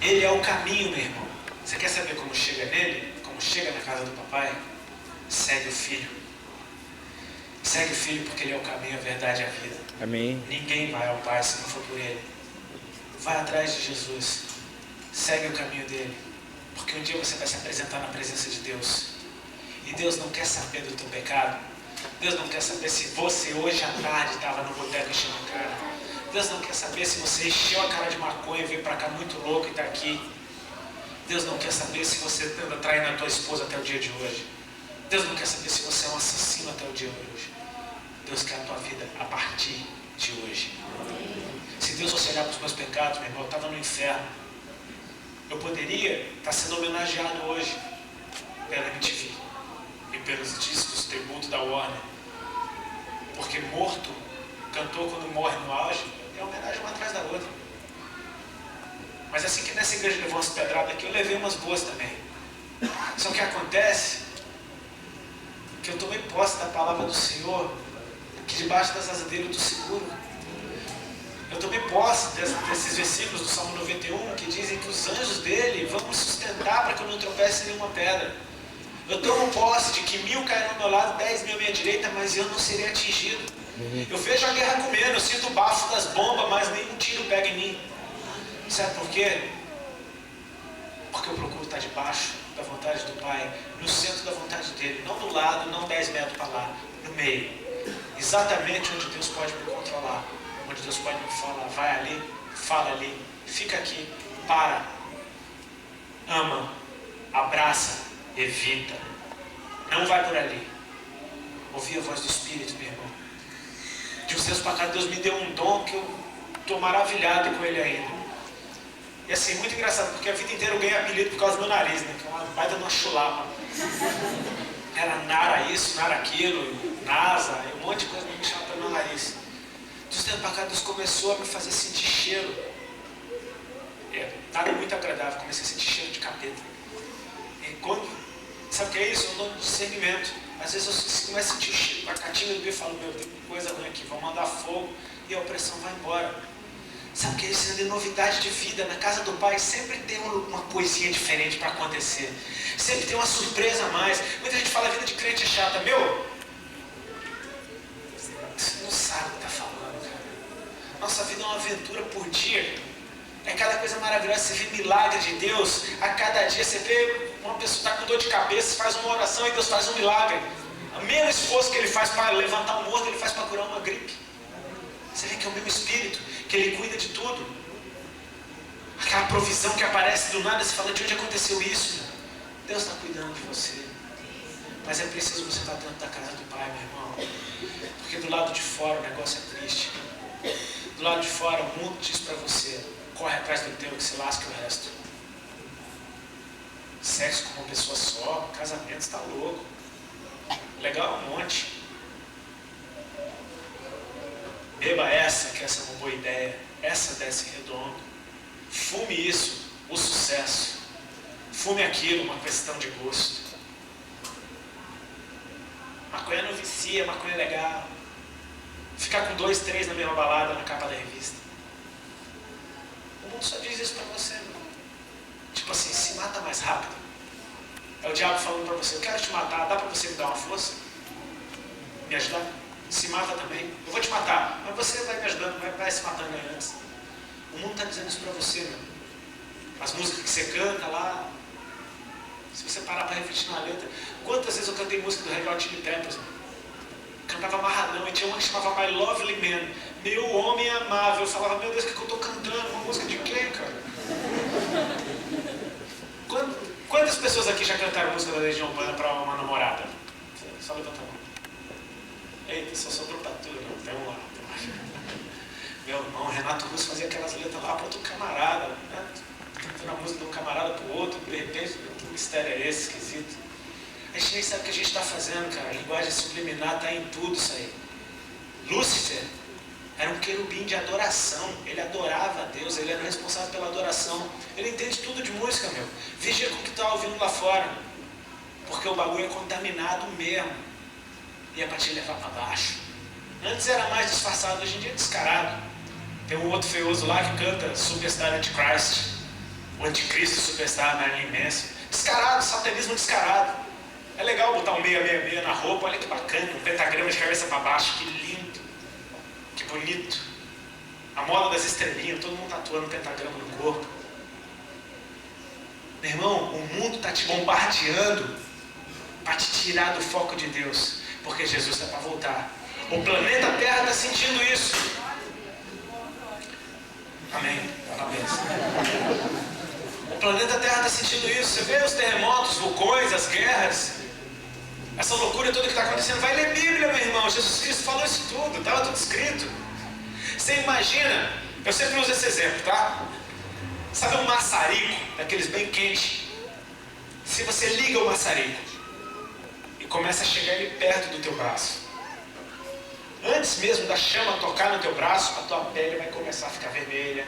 Ele é o caminho, meu irmão. Você quer saber como chega nele? Como chega na casa do papai? Segue o filho. Segue o filho porque ele é o caminho, a verdade e a vida. Amém. Ninguém vai ao pai se não for por ele. Vai atrás de Jesus. Segue o caminho dele. Porque um dia você vai se apresentar na presença de Deus. E Deus não quer saber do teu pecado. Deus não quer saber se você hoje à tarde estava no boteco enchendo a cara. Deus não quer saber se você encheu a cara de maconha e veio para cá muito louco e está aqui. Deus não quer saber se você anda traindo a tua esposa até o dia de hoje. Deus não quer saber se você é um assassino até o dia de hoje. Deus quer a tua vida a partir de hoje. Se Deus fosse olhar para os meus pecados, meu irmão, eu estava no inferno. Eu poderia estar sendo homenageado hoje pela MTV e pelos discos tributo da Warner. Porque morto, cantor quando morre no auge, é homenagem uma atrás da outra. Mas assim que nessa igreja levou umas pedradas aqui, eu levei umas boas também. Só que acontece que eu tomei posse da palavra do Senhor, que debaixo das asas dele eu estou seguro. Eu tomei posse desses versículos do Salmo 91, que dizem que os anjos dele vão me sustentar para que eu não tropece em nenhuma pedra. Eu tomo posse de que 1000 cairão ao meu lado, 10.000 à minha direita, mas eu não serei atingido. Eu vejo a guerra comendo, eu sinto o bafo das bombas, mas nenhum tiro pega em mim. Sabe por quê? Porque eu procuro estar debaixo da vontade do Pai, no centro da vontade dele, não do lado, não 10 metros para lá, no meio. Exatamente onde Deus pode me controlar, onde Deus pode me falar, vai ali, fala ali, fica aqui, para, ama, abraça, evita. Não vai por ali. Ouvir a voz do Espírito, meu irmão. De os seus pecados, Deus me deu um dom que eu estou maravilhado com ele ainda. E assim, muito engraçado, porque a vida inteira eu ganhei apelido por causa do meu nariz, né? Que é uma baita de uma chulapa. Era Nara isso, Nara aquilo, NASA, e um monte de coisa me chamava pelo meu nariz. De uns tempos pra cá, Deus começou a me fazer sentir cheiro. Nada muito agradável, comecei a sentir cheiro de capeta. E quando, sabe o que é isso? Eu dou discernimento. Às vezes eu começo a sentir o cheiro da catinga do bicho e falo, meu, tem coisa ruim aqui, vão mandar fogo e a opressão vai embora. Sabe o que é isso? É novidade de vida. Na casa do Pai sempre tem uma coisinha diferente para acontecer. Sempre tem uma surpresa a mais. Muita gente fala, a vida de crente é chata. Meu, você não sabe o que está falando, cara. Nossa vida é uma aventura por dia. É cada coisa maravilhosa. Você vê milagre de Deus. A cada dia você vê uma pessoa está com dor de cabeça, faz uma oração e Deus faz um milagre. O mesmo esforço que Ele faz para levantar um morto, Ele faz para curar uma gripe. Você vê que é o mesmo Espírito, que Ele cuida de tudo. Aquela provisão que aparece do nada, você fala, de onde aconteceu isso? Deus está cuidando de você. Mas é preciso você estar dentro da casa do Pai, meu irmão. Porque do lado de fora o negócio é triste. Do lado de fora o mundo diz para você, corre atrás do teu que se lasque o resto. Sexo com uma pessoa só, casamento está louco. Legal um monte. Beba essa, que essa é uma boa ideia. Essa desce redondo. Fume isso, o sucesso. Fume aquilo, uma questão de gosto. Maconha não vicia, maconha é legal. Ficar com 2, 3 na mesma balada, na capa da revista. O mundo só diz isso pra você, meu. Tipo assim, se mata mais rápido. É o diabo falando pra você, eu quero te matar, dá pra você me dar uma força? Me ajudar? Se mata também. Eu vou te matar, mas você vai me ajudando, vai se matando aí antes. O mundo está dizendo isso para você, meu. As músicas que você canta lá, se você parar para refletir na letra. Quantas vezes eu cantei música do Red Hot Chili Peppers, meu? Cantava amarradão, e tinha uma que chamava My Lovely Man, meu homem amável. Eu falava, meu Deus, o que eu estou cantando? Uma música de quem, cara? Quantas pessoas aqui já cantaram música da Legião Urbana para uma namorada? Só levanta a mão. Eita, só sobrou pra tudo, não. Vamos lá. Meu irmão, Renato Russo fazia aquelas letras lá para outro camarada, né? Cantando a música de um camarada pro outro, de repente, que mistério é esse, esquisito? A gente nem sabe o que a gente está fazendo, cara. A linguagem subliminar está em tudo isso aí. Lúcifer era um querubim de adoração. Ele adorava a Deus, ele era responsável pela adoração. Ele entende tudo de música, meu. Vigia com o que está ouvindo lá fora. Porque o bagulho é contaminado mesmo. E é para te levar para baixo. Antes era mais disfarçado, hoje em dia é descarado. Tem um outro feioso lá que canta Superstar Antichrist. O Anticristo Superstar Marilyn Manson. Descarado, satanismo descarado. É legal botar um 666 na roupa, olha que bacana, um pentagrama de cabeça para baixo, que lindo, que bonito. A moda das estrelinhas, todo mundo tatuando um pentagrama no corpo. Meu irmão, o mundo está te bombardeando para te tirar do foco de Deus, porque Jesus está para voltar. O planeta Terra está sentindo isso. Amém. Parabéns. O planeta Terra está sentindo isso. Você vê os terremotos, vulcões, as guerras, essa loucura toda que está acontecendo. Vai ler Bíblia, meu irmão. Jesus Cristo falou isso tudo, estava tudo escrito. Você imagina, eu sempre uso esse exemplo, tá? Sabe um maçarico, daqueles bem quentes? Se você liga o maçarico e começa a chegar ele perto do teu braço, antes mesmo da chama tocar no teu braço, a tua pele vai começar a ficar vermelha,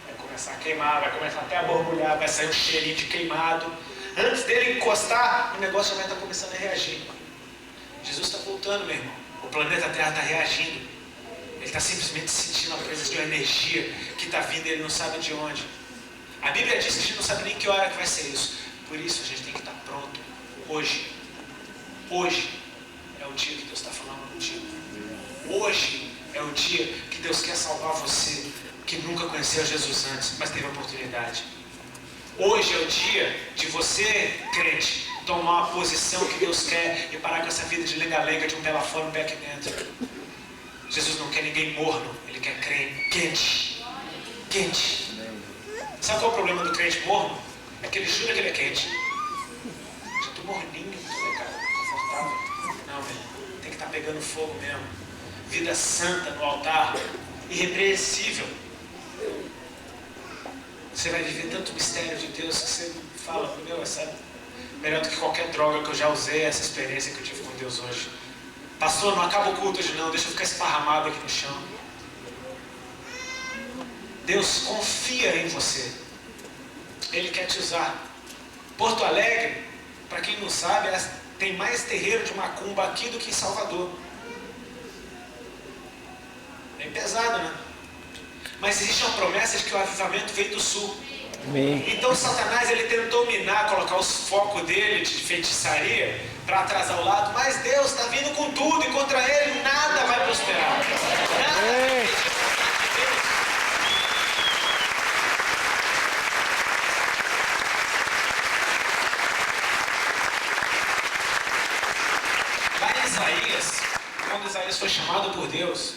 vai começar a queimar, vai começar até a borbulhar, vai sair um cheirinho de queimado. Antes dele encostar, o negócio já vai estar começando a reagir. Jesus está voltando, meu irmão. O planeta Terra está reagindo. Ele está simplesmente sentindo a presença de uma energia que está vindo e ele não sabe de onde. A Bíblia diz que a gente não sabe nem que hora que vai ser isso. Por isso a gente tem que estar pronto hoje. Hoje é o dia que Deus está falando contigo. Hoje é o dia que Deus quer salvar você, que nunca conheceu Jesus antes, mas teve a oportunidade. Hoje é o dia de você, crente, tomar a posição que Deus quer e parar com essa vida de lenga-lenga, de um pé lá fora, um pé aqui dentro. Jesus não quer ninguém morno, Ele quer crente quente. Quente. Sabe qual é o problema do crente morno? É que ele jura que ele é quente. Já estou morninho, estou legal, confortável. pegando fogo mesmo. Vida santa no altar, irrepreensível. Você vai viver tanto mistério de Deus que você fala, meu, essa melhor do que qualquer droga que eu já usei, essa experiência que eu tive com Deus hoje. Pastor, não acaba o culto hoje não, deixa eu ficar esparramado aqui no chão. Deus confia em você. Ele quer te usar. Porto Alegre, para quem não sabe, tem mais terreiro de macumba aqui do que em Salvador. Bem pesado, né? Mas existe uma promessa de que o avivamento veio do sul. Amém. Então Satanás, ele tentou minar, colocar os focos dele de feitiçaria para atrasar o lado, mas Deus está vindo com tudo e contra ele nada vai prosperar. Nada. Amém. Lá em Isaías, quando Isaías foi chamado por Deus,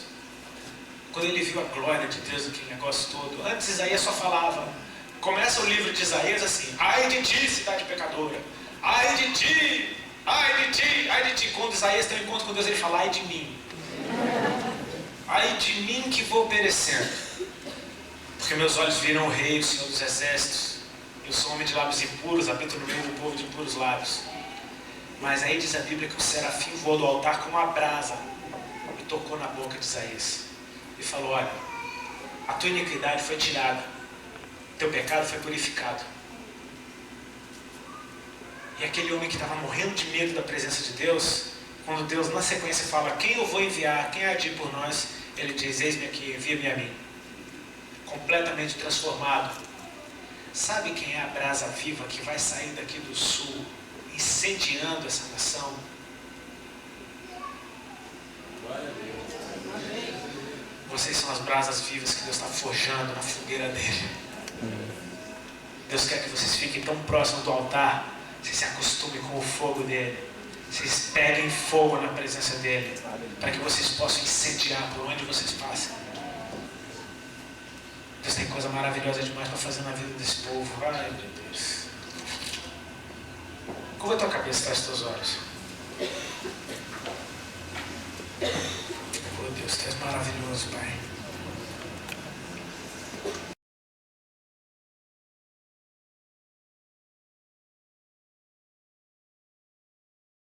quando ele viu a glória de Deus, aquele negócio todo, antes Isaías só falava, começa o livro de Isaías assim, ai de ti, cidade pecadora, ai de ti, ai de ti, ai de ti. Quando Isaías tem um encontro com Deus, ele fala, ai de mim que vou perecendo, porque meus olhos viram o rei, o Senhor dos exércitos, eu sou homem de lábios impuros, habito no meio do povo de impuros lábios. Mas aí diz a Bíblia que o serafim voou do altar com uma brasa e tocou na boca de Isaías e falou, olha, a tua iniquidade foi tirada, teu pecado foi purificado. E aquele homem que estava morrendo de medo da presença de Deus, quando Deus na sequência fala, quem eu vou enviar, quem há de ir por nós, ele diz, eis-me aqui, envia-me a mim. Completamente transformado. Sabe quem é a brasa viva que vai sair daqui do sul, incendiando essa nação? Vocês são as brasas vivas que Deus está forjando na fogueira dele. Deus quer que vocês fiquem tão próximos do altar, vocês se acostumem com o fogo dele, vocês peguem fogo na presença dele, para que vocês possam incendiar por onde vocês passem. Deus tem coisa maravilhosa demais para fazer na vida desse povo. Ai, meu Deus. Curva a tua cabeça, fecha os teus olhos. Oh Deus, tu és maravilhoso, Pai.